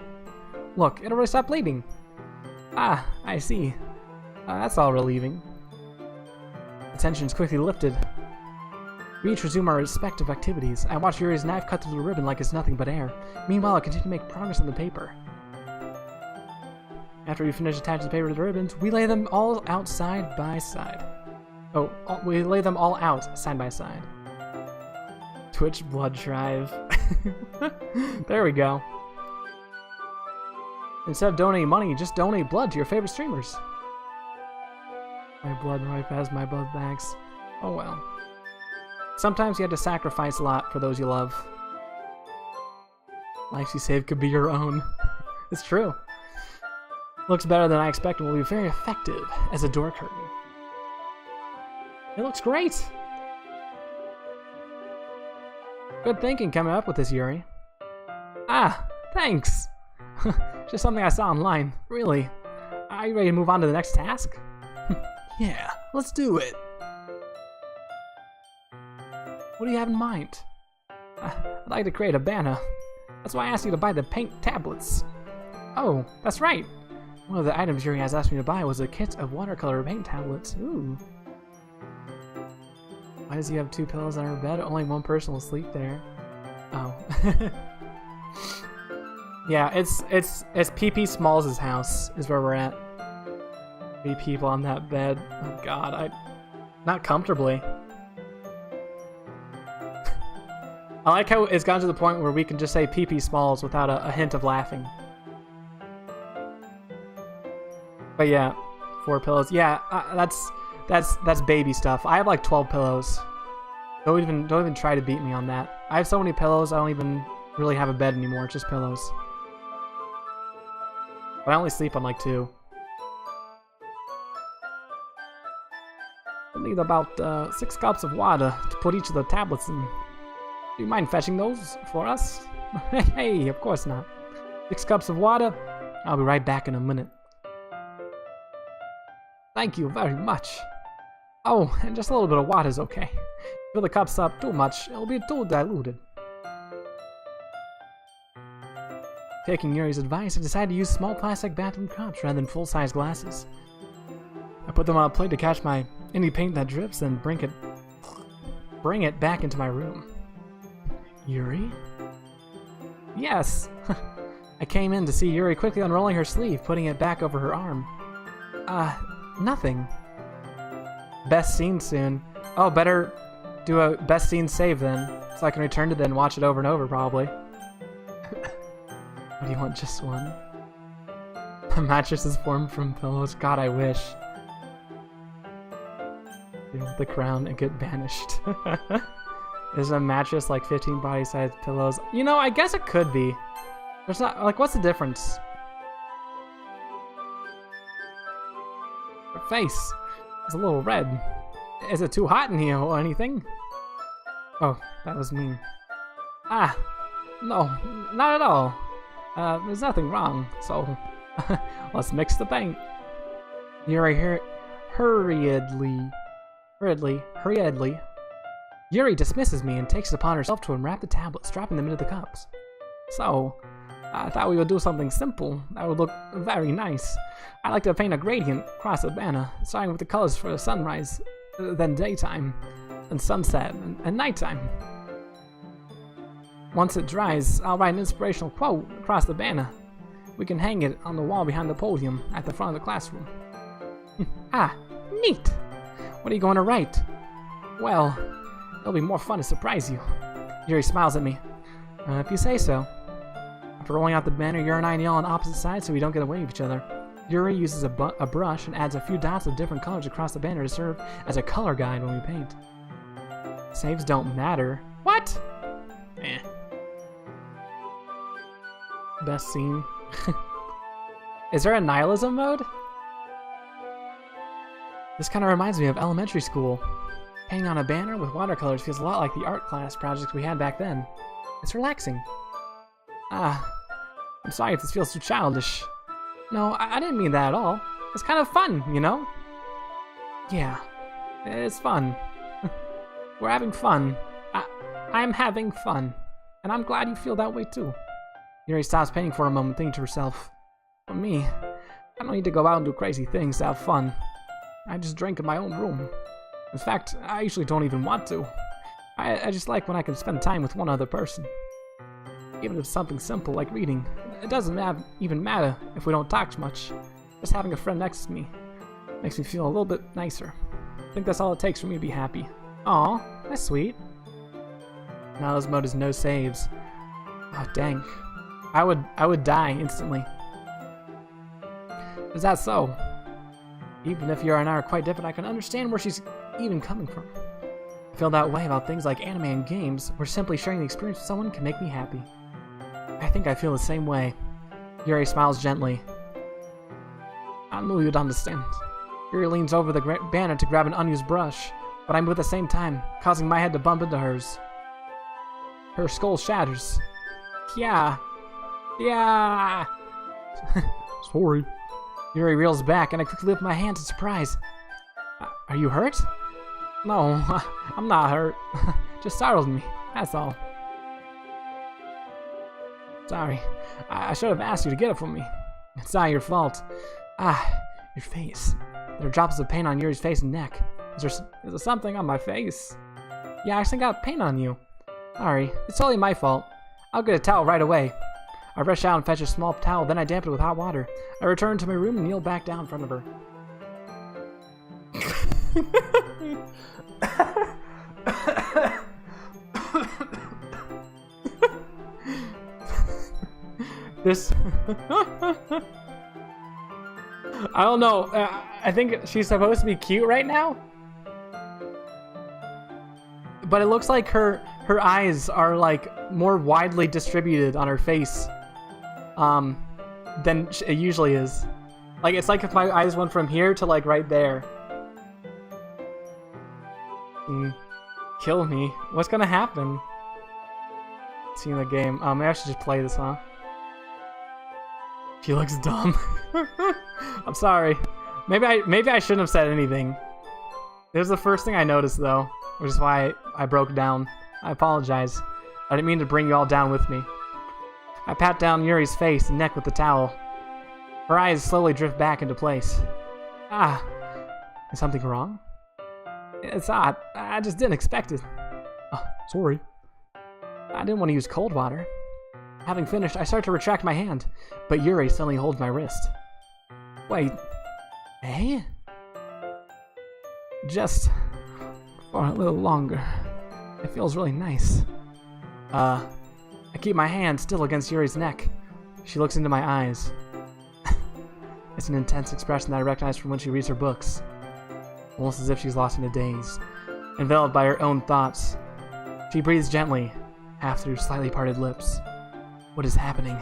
S4: Look, it'll really stop bleeding. I see. That's all relieving. The tension is quickly lifted. We each resume our respective activities. I watch Yuri's knife cut through the ribbon like it's nothing but air. Meanwhile, I continue to make progress on the paper. After we finish attaching the paper to the ribbons, we lay them all out side by side. We lay them all out side by side. Twitch blood drive. There we go. Instead of donating money, just donate blood to your favorite streamers. My blood right past my blood bags. Oh well. Sometimes you have to sacrifice a lot for those you love. Lives you save could be your own. It's true. Looks better than I expected and will be very effective as a door curtain. It looks great! Good thinking coming up with this, Yuri. Thanks! Just something I saw online. Really? Are you ready to move on to the next task? Yeah, let's do it! What do you have in mind? I'd like to create a banner. That's why I asked you to buy the paint tablets. Oh, that's right! One of the items Yuri has asked me to buy was a kit of watercolor paint tablets. Ooh. Why does he have 2 pillows on her bed? Only one person will sleep there. Oh. Yeah, it's PP Smalls' house is where we're at. 3 people on that bed. Oh god, not comfortably. I like how it's gotten to the point where we can just say PP Smalls without a hint of laughing. But yeah, 4 pillows. Yeah, that's baby stuff. I have like 12 pillows. Don't even try to beat me on that. I have so many pillows. I don't even really have a bed anymore. It's just pillows. But I only sleep on like 2. We'll need about 6 cups of water to put each of the tablets in. Do you mind fetching those for us? Hey, of course not. 6 cups of water. I'll be right back in a minute. Thank you very much. Oh, and just a little bit of water is okay. Fill the cups up too much, it'll be too diluted. Taking Yuri's advice, I decided to use small plastic bathroom cups rather than full-size glasses. I put them on a plate to catch any paint that drips, then bring it back into my room. Yuri? Yes! I came in to see Yuri quickly unrolling her sleeve, putting it back over her arm. Nothing. Best scene soon. Oh, better do a best scene save then, so I can return to it and watch it over and over, probably. What do you want, just one? A mattress is formed from pillows. God, I wish. Deal with the crown and get banished. Is a mattress like 15 body-sized pillows? You know, I guess it could be. There's not, like, what's the difference? Her face is a little red. Is it too hot in here or anything? Oh, that was me. No, not at all. There's nothing wrong, so let's mix the paint. Yuri hurriedly. Yuri dismisses me and takes it upon herself to unwrap the tablets, dropping them into the cups. So, I thought we would do something simple that would look very nice. I like to paint a gradient across the banner, starting with the colors for the sunrise, then daytime, and sunset, and nighttime. Once it dries, I'll write an inspirational quote across the banner. We can hang it on the wall behind the podium at the front of the classroom. Neat! What are you going to write? Well, it'll be more fun to surprise you. Yuri smiles at me. If you say so. After rolling out the banner, Yuri and I kneel on opposite sides so we don't get away from each other. Yuri uses a brush and adds a few dots of different colors across the banner to serve as a color guide when we paint. Saves don't matter. What? Best scene. Is there a nihilism mode? This kind of reminds me of elementary school. Painting on a banner with watercolors feels a lot like the art class project we had back then. It's relaxing. I'm sorry if this feels too childish. No, I didn't mean that at all. It's kind of fun, you know? Yeah, it's fun. We're having fun. I'm having fun. And I'm glad you feel that way too. Yuri stops painting for a moment, thinking to herself, for me, I don't need to go out and do crazy things to have fun. I just drink in my own room. In fact, I usually don't even want to. I just like when I can spend time with one other person. Even if it's something simple like reading, it doesn't even matter if we don't talk much. Just having a friend next to me makes me feel a little bit nicer. I think that's all it takes for me to be happy. Aw, that's sweet. Now this mode is no saves. Oh dang. I would die instantly. Is that so? Even if Yuri and I are quite different, I can understand where she's even coming from. I feel that way about things like anime and games, where simply sharing the experience with someone can make me happy. I think I feel the same way. Yuri smiles gently. I knew you'd understand. Yuri leans over the banner to grab an unused brush, but I move at the same time, causing my head to bump into hers. Her skull shatters. Yeah. Yeah.
S3: Sorry.
S4: Yuri reels back, and I quickly lift my hand in surprise. Are you hurt? No, I'm not hurt. Just startled me, that's all. Sorry, I should have asked you to get it for me. It's not your fault. Your face. There are drops of paint on Yuri's face and neck. Is there something on my face? Yeah, I actually got paint on you. Sorry, it's totally my fault. I'll get a towel right away. I rush out and fetch a small towel, then I dampen it with hot water. I return to my room and kneel back down in front of her. This... I don't know. I think she's supposed to be cute right now. But it looks like her eyes are like more widely distributed on her face than it usually is. Like it's like if my eyes went from here to like right there. Kill me. What's gonna happen? See in the game. Maybe I should just play this, huh? She looks dumb. I'm sorry. Maybe I shouldn't have said anything. It was the first thing I noticed though, which is why I broke down. I apologize. I didn't mean to bring you all down with me. I pat down Yuri's face and neck with the towel. Her eyes slowly drift back into place. Is something wrong? It's odd. I just didn't expect it. Oh, sorry. I didn't want to use cold water. Having finished, I start to retract my hand, but Yuri suddenly holds my wrist. Wait. Eh? Just for a little longer. It feels really nice. I keep my hand still against Yuri's neck. She looks into my eyes. It's an intense expression that I recognize from when she reads her books. Almost as if she's lost in a daze, enveloped by her own thoughts. She breathes gently, half through slightly parted lips. What is happening?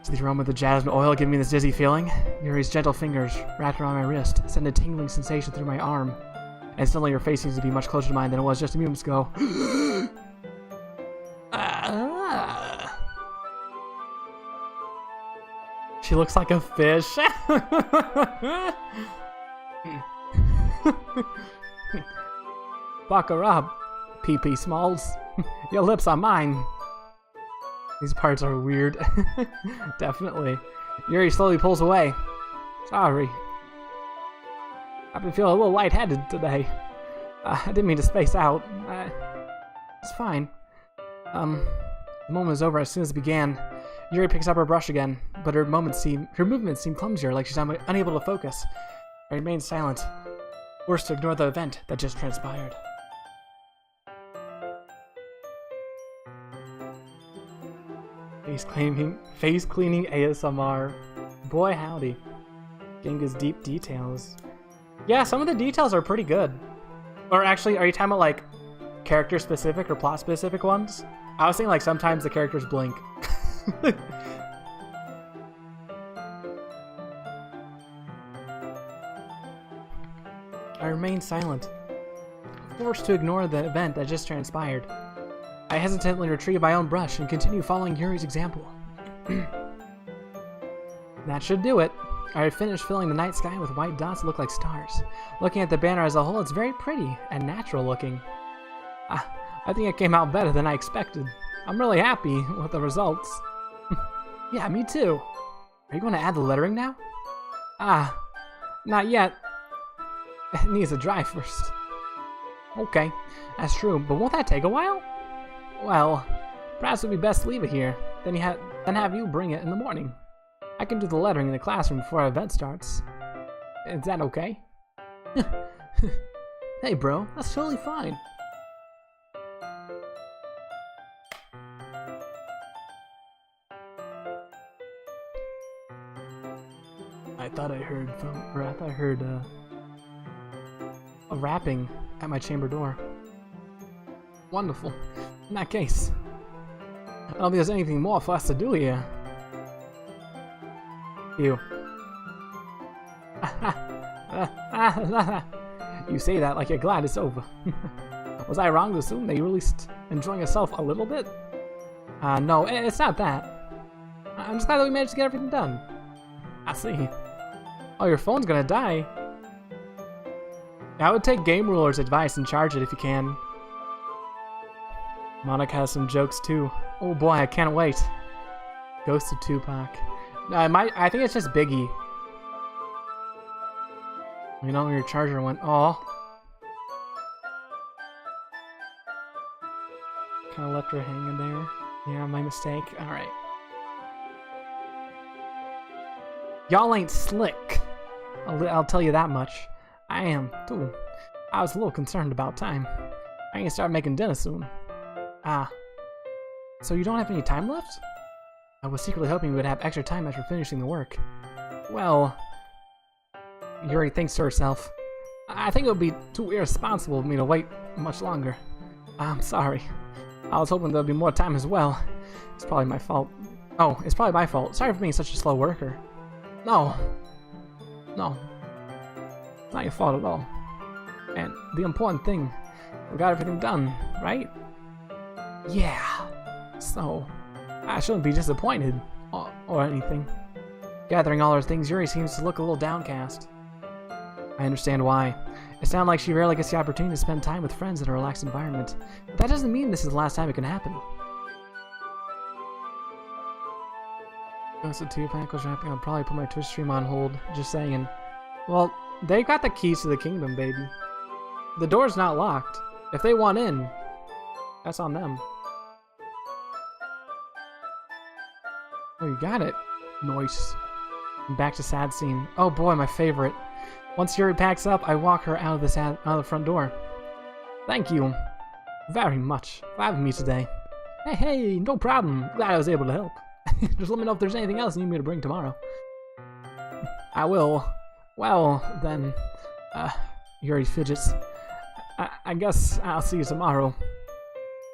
S4: Is the aroma of the jasmine oil giving me this dizzy feeling? Yuri's gentle fingers, wrapped around my wrist, send a tingling sensation through my arm. And suddenly her face seems to be much closer to mine than it was just a moment ago. She looks like a fish. Fuck her up, PP Smalls. Your lips are mine. These parts are weird. Definitely. Yuri slowly pulls away. Sorry. I've been feeling a little lightheaded today. I didn't mean to space out. It's fine. The moment was over as soon as it began. Yuri picks up her brush again, but her movements seem clumsier, like she's unable to focus. I remain silent, forced to ignore the event that just transpired. Face cleaning ASMR. Boy howdy. Getting his deep details. Yeah, some of the details are pretty good. Or actually, are you talking about like character specific or plot specific ones? I was thinking like sometimes the characters blink. remained silent, forced to ignore the event that just transpired. I hesitantly retrieve my own brush and continue following Yuri's example. That should do it. I finished filling the night sky with white dots that look like stars. Looking at the banner as a whole, it's very pretty and natural looking. I think it came out better than I expected. I'm really happy with the results. Yeah, me too. Are you going to add the lettering now? Not yet. It needs to dry first. Okay, that's true, but won't that take a while? Well, perhaps it would be best to leave it here, then have you bring it in the morning. I can do the lettering in the classroom before our event starts. Is that okay? Hey bro, that's totally fine. I thought I heard a rapping at my chamber door. Wonderful. In that case, I don't think there's anything more for us to do here. You. You say that like you're glad it's over. Was I wrong to assume that you're at least enjoying yourself a little bit? No, it's not that. I'm just glad that we managed to get everything done. I see. Oh, your phone's gonna die. I would take Game Ruler's advice and charge it if you can. Monica has some jokes too. Oh boy, I can't wait. Ghost of Tupac. I think it's just Biggie. You know, your charger went. Oh. Kind of left her hanging there. Yeah, my mistake. Alright. Y'all ain't slick. I'll tell you that much. I am, too. I was a little concerned about time. I need to start making dinner soon. So you don't have any time left? I was secretly hoping we would have extra time after finishing the work. Well, Yuri thinks to herself. I think it would be too irresponsible of me to wait much longer. I'm sorry. I was hoping there would be more time as well. It's probably my fault. Oh, it's probably my fault. Sorry for being such a slow worker. No. It's not your fault at all. And the important thing, we got everything done, right? Yeah. So, I shouldn't be disappointed or anything. Gathering all her things, Yuri seems to look a little downcast. I understand why. It sounds like she rarely gets the opportunity to spend time with friends in a relaxed environment. But that doesn't mean this is the last time it can happen. Ghost of Tupac was wrapping. I'll probably put my Twitch stream on hold. Just saying. Well, they got the keys to the kingdom, baby. The door's not locked. If they want in, that's on them. Oh, you got it. Nice. Back to sad scene. Oh boy, my favorite. Once Yuri packs up, I walk her out of the front door. Thank you very much for having me today. Hey, no problem. Glad I was able to help. Just let me know if there's anything else you need me to bring tomorrow. I will. Well, then, Yuri fidgets. I guess I'll see you tomorrow.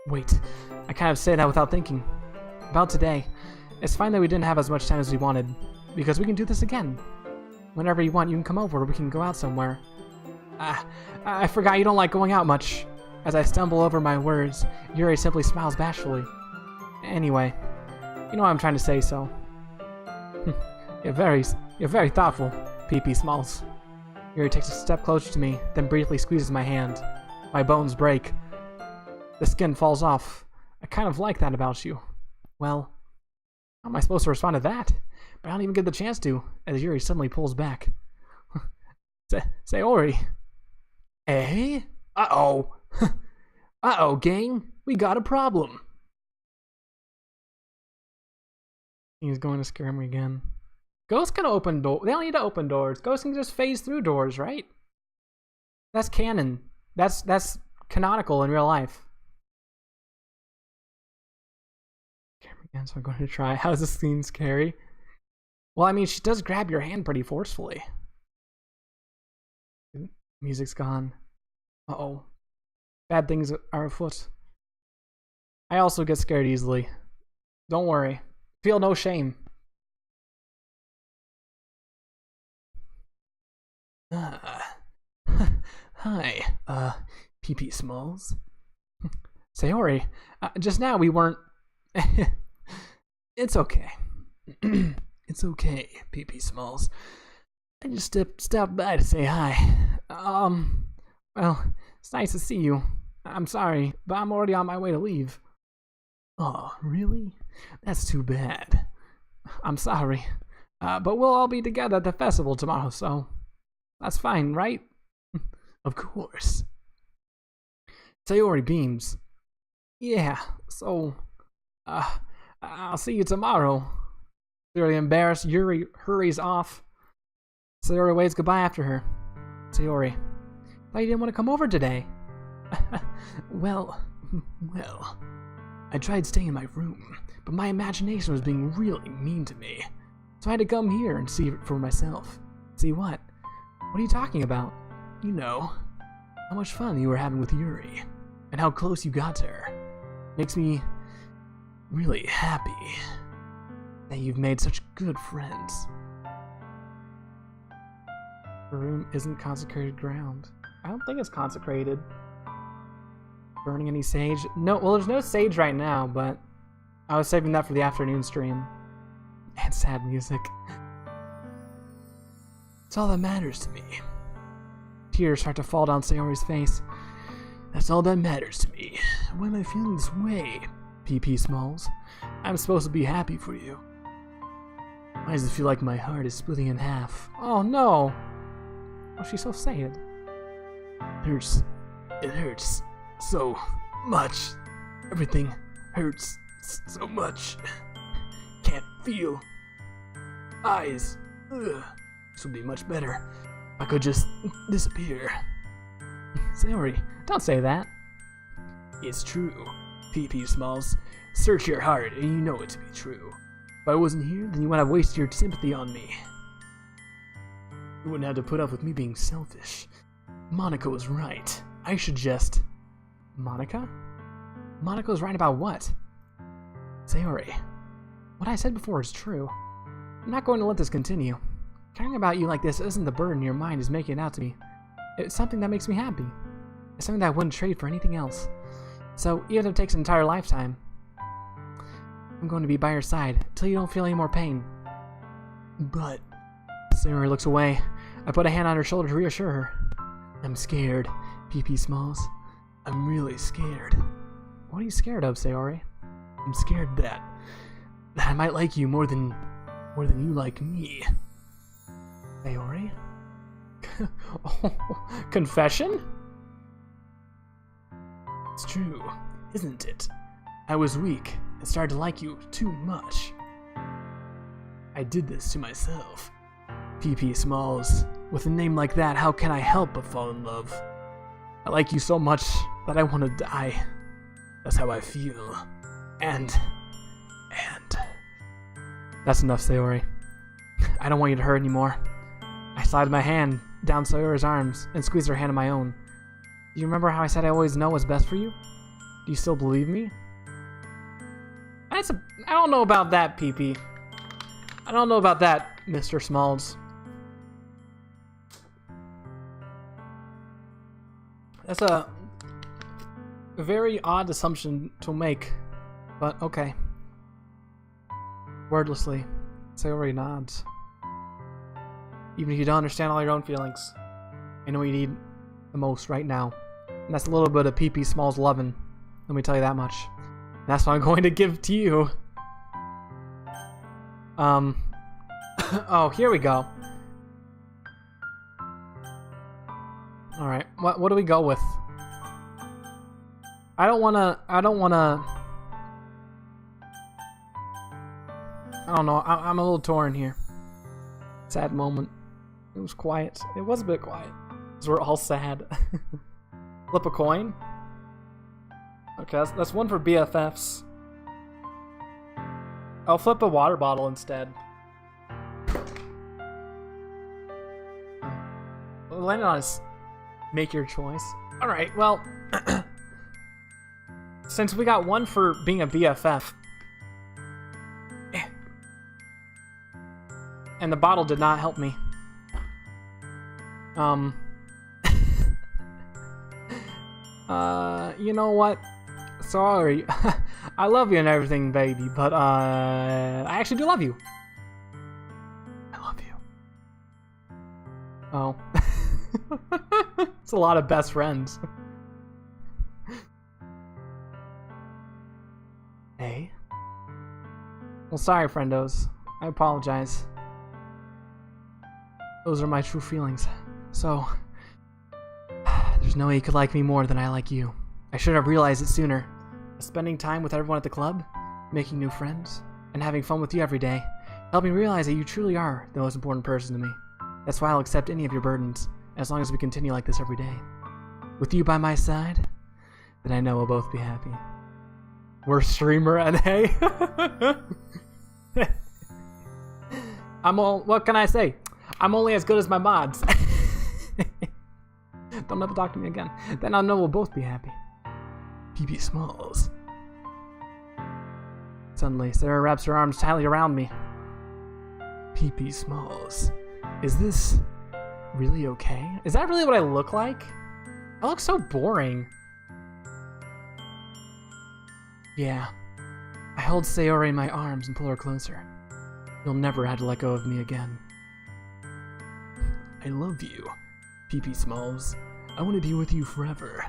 S4: Wait, I kind of say that without thinking. About today, it's fine that we didn't have as much time as we wanted, because we can do this again. Whenever you want, you can come over or we can go out somewhere. I forgot you don't like going out much. As I stumble over my words, Yuri simply smiles bashfully. Anyway, you know what I'm trying to say, so. You're very thoughtful, PP Smalls. Yuri takes a step closer to me, then briefly squeezes my hand. My bones break. The skin falls off. I kind of like that about you. Well, how am I supposed to respond to that? But I don't even get the chance to, as Yuri suddenly pulls back. Sayori. Eh? Uh-oh. Uh-oh, gang. We got a problem. He's going to scare me again. Ghosts can open doors. They don't need to open doors. Ghosts can just phase through doors, right? That's canon. That's canonical in real life. Scare me again, so I'm going to try. How is this scene scary? Well, I mean, she does grab your hand pretty forcefully. Music's gone. Uh-oh. Bad things are afoot. I also get scared easily. Don't worry. Feel no shame. Hi, PP Smalls. Sayori, just now we weren't... It's okay. It's okay, PP Smalls. I just stopped by to say hi. Well, it's nice to see you. I'm sorry, but I'm already on my way to leave. Oh, really? That's too bad. I'm sorry. But we'll all be together at the festival tomorrow, so that's fine, right? Of course. Sayori beams. Yeah, so, I'll see you tomorrow. Sayori embarrassed, Yuri hurries off. Sayori waves goodbye after her. Sayori, thought you didn't want to come over today. Well, I tried staying in my room, but my imagination was being really mean to me. So I had to come here and see it for myself. See what? What are you talking about? You know, how much fun you were having with Yuri, and how close you got to her. Makes me really happy that you've made such good friends. The room isn't consecrated ground. I don't think it's consecrated. Burning any sage? No, well, there's no sage right now, but I was saving that for the afternoon stream. And sad music. It's all that matters to me. Tears start to fall down Sayori's face. That's all that matters to me. Why am I feeling this way, PP Smalls? I'm supposed to be happy for you. Why does it feel like my heart is splitting in half? Oh no! Oh, she's so sad. It hurts so much. Everything hurts so much. Can't feel. Eyes. Ugh. This would be much better if I could just disappear. Sayori, don't say that. It's true. PP Smalls. Search your heart and you know it to be true. If I wasn't here, then you wouldn't have wasted your sympathy on me. You wouldn't have to put up with me being selfish. Monica was right. I should just... Monica? Monica was right about what? Sayori, what I said before is true. I'm not going to let this continue. Caring about you like this isn't the burden your mind is making it out to be. It's something that makes me happy. It's something that I wouldn't trade for anything else. So, even if it takes an entire lifetime, I'm going to be by your side until you don't feel any more pain. But... Sayori looks away. I put a hand on her shoulder to reassure her. I'm scared, PP Smalls. I'm really scared. What are you scared of, Sayori? I'm scared that I might like you more than you like me. Sayori? Oh, confession? It's true, isn't it? I was weak and started to like you too much. I did this to myself. PP Smalls, with a name like that, how can I help but fall in love? I like you so much that I want to die. That's how I feel. And... That's enough, Sayori. I don't want you to hurt anymore. I slid my hand down Sayori's arms and squeezed her hand in my own. Do you remember how I said I always know what's best for you? Do you still believe me? I don't know about that, PP. I don't know about that, Mr. Smalls. That's a very odd assumption to make, but okay. Wordlessly, Sayori nods. Even if you don't understand all your own feelings, I know what you need the most right now. And that's a little bit of PP Smalls lovin', let me tell you that much. And that's what I'm going to give to you. Oh, here we go. Alright, what do we go with? I don't know, I'm a little torn here. Sad moment. It was quiet. It was a bit quiet. Because we're all sad. Flip a coin? Okay, that's one for BFFs. I'll flip a water bottle instead. We'll land on us. Make your choice. Alright, well... since we got one for being a BFF... and the bottle did not help me. You know what? Sorry. I love you and everything, baby, but, I actually do love you. I love you. Oh. It's a lot of best friends. Hey? Well, sorry, friendos. I apologize. Those are my true feelings. So, there's no way you could like me more than I like you. I should have realized it sooner. Spending time with everyone at the club, making new friends, and having fun with you every day helped me realize that you truly are the most important person to me. That's why I'll accept any of your burdens, as long as we continue like this every day. With you by my side, then I know we'll both be happy. Worst streamer and hey. What can I say? I'm only as good as my mods. Don't ever talk to me again. Then I'll know we'll both be happy. PP Smalls. Suddenly, Sarah wraps her arms tightly around me. PP Smalls. Is this really okay? Is that really what I look like? I look so boring. Yeah. I hold Sayori in my arms and pull her closer. You'll never have to let go of me again. I love you, PP Smalls. I want to be with you forever.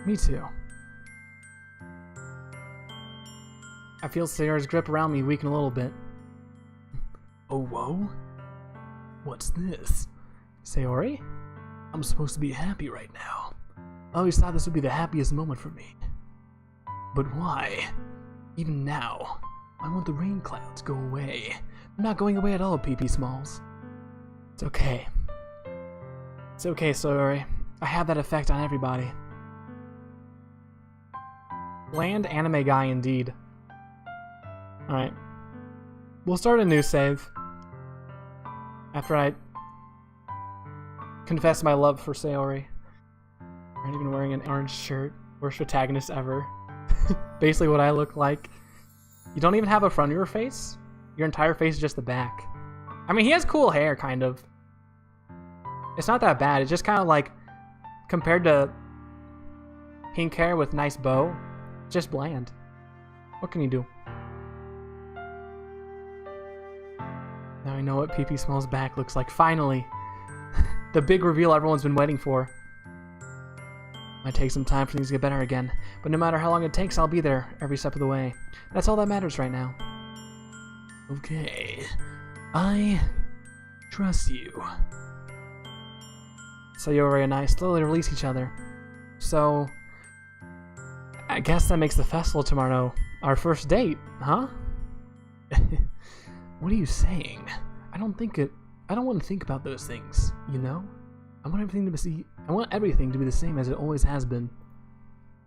S4: Me too. I feel Sayori's grip around me weaken a little bit. Oh, whoa? What's this? Sayori? I'm supposed to be happy right now. I always thought this would be the happiest moment for me. But why? Even now, I want the rain clouds to go away. I'm not going away at all, PP Smalls. It's okay. It's okay, Sayori. I have that effect on everybody. Bland anime guy indeed. Alright. We'll start a new save. After I confess my love for Sayori. I'm even wearing an orange shirt. Worst protagonist ever. Basically what I look like. You don't even have a front of your face? Your entire face is just the back. I mean, he has cool hair, kind of. It's not that bad. It's just kind of like, compared to pink hair with nice bow, it's just bland. What can you do? Now I know what PP Smalls' back looks like. Finally! The big reveal everyone's been waiting for. Might take some time for things to get better again, but no matter how long it takes, I'll be there every step of the way. That's all that matters right now. Okay. I trust you. Sayori and I slowly release each other. So, I guess that makes the festival tomorrow our first date, huh? What are you saying? I don't want to think about those things, you know? I want everything to be the same as it always has been.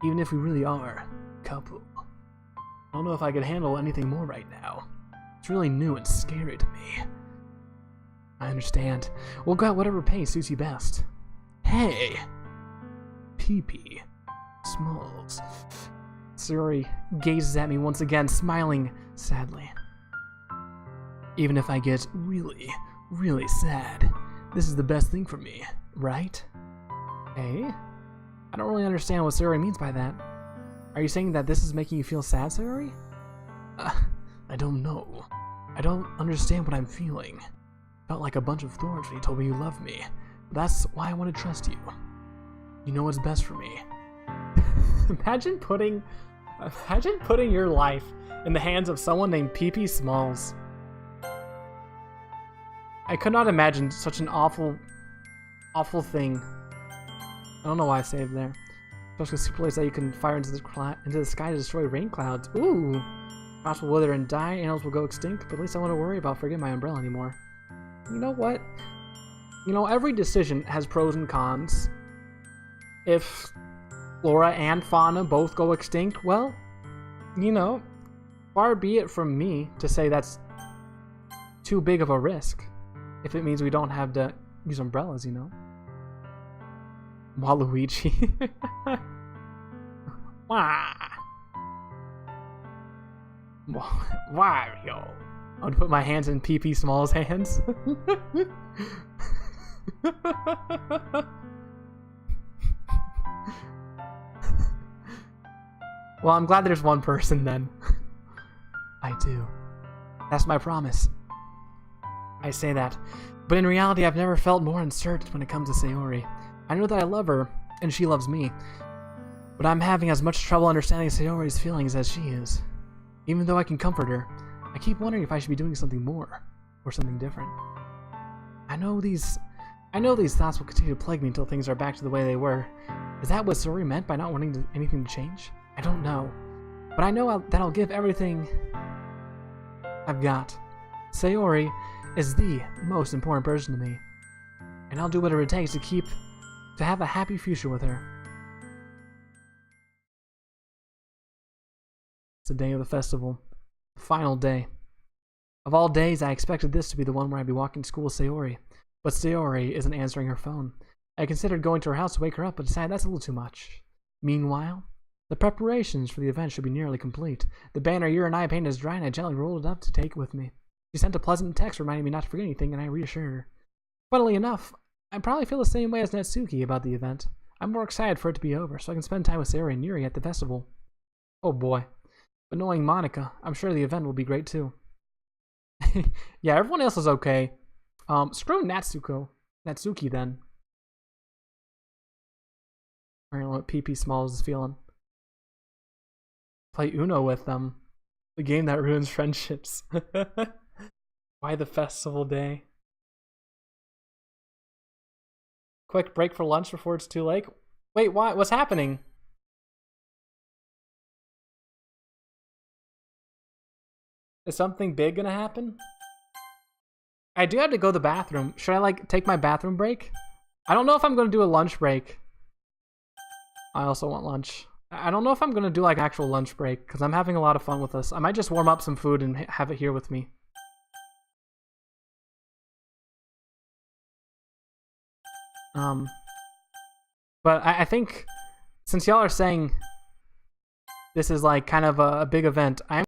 S4: Even if we really are a couple. I don't know if I could handle anything more right now. It's really new and scary to me. I understand. We'll go at whatever pace suits you best. Hey! PP Smalls. Sayori gazes at me once again, smiling sadly. Even if I get really, really sad, this is the best thing for me, right? Hey? I don't really understand what Sayori means by that. Are you saying that this is making you feel sad, Sayori? I don't know. I don't understand what I'm feeling. Felt like a bunch of thorns when you told me you loved me. But that's why I want to trust you. You know what's best for me. Imagine putting your life in the hands of someone named PP Smalls. I could not imagine such an awful thing. I don't know why I saved there. Especially super lace that you can fire into the sky to destroy rain clouds. Ooh! Crops will wither and die, animals will go extinct, but at least I won't worry about forgetting my umbrella anymore. You know what? You know, every decision has pros and cons. If flora and fauna both go extinct, well, you know, far be it from me to say that's too big of a risk. If it means we don't have to use umbrellas, you know. Waluigi. Wah. Wario. I would put my hands in PP Smalls' hands. Well, I'm glad there's one person then. I do. That's my promise. I say that, but in reality I've never felt more uncertain when it comes to Sayori. I know that I love her, and she loves me, but I'm having as much trouble understanding Sayori's feelings as she is. Even though I can comfort her, I keep wondering if I should be doing something more, or something different. I know these thoughts will continue to plague me until things are back to the way they were. Is that what Sayori meant by not wanting anything to change? I don't know, but I know that I'll give everything I've got. Sayori is the most important person to me, and I'll do whatever it takes to have a happy future with her. It's the day of the festival, the final day. Of all days, I expected this to be the one where I'd be walking to school with Sayori, but Sayori isn't answering her phone. I considered going to her house to wake her up, but decided that's a little too much. Meanwhile, the preparations for the event should be nearly complete. The banner Yuri and I painted is dry, and I gently rolled it up to take it with me. She sent a pleasant text reminding me not to forget anything, and I reassured her. Funnily enough, I probably feel the same way as Natsuki about the event. I'm more excited for it to be over, so I can spend time with Sayori and Yuri at the festival. Oh boy. But knowing Monica, I'm sure the event will be great too. Yeah, everyone else is okay. Screw Natsuki then. I don't know what PP Smalls is feeling. Play Uno with them. The game that ruins friendships. Why the festival day? Quick break for lunch before it's too late. Wait, why? What's happening? Is something big gonna happen? I do have to go to the bathroom. Should I like take my bathroom break? I don't know if I'm gonna do a lunch break. I also want lunch. I don't know if I'm gonna do like an actual lunch break because I'm having a lot of fun with this. I might just warm up some food and have it here with me. But I think since y'all are saying this is like kind of a big event, I'm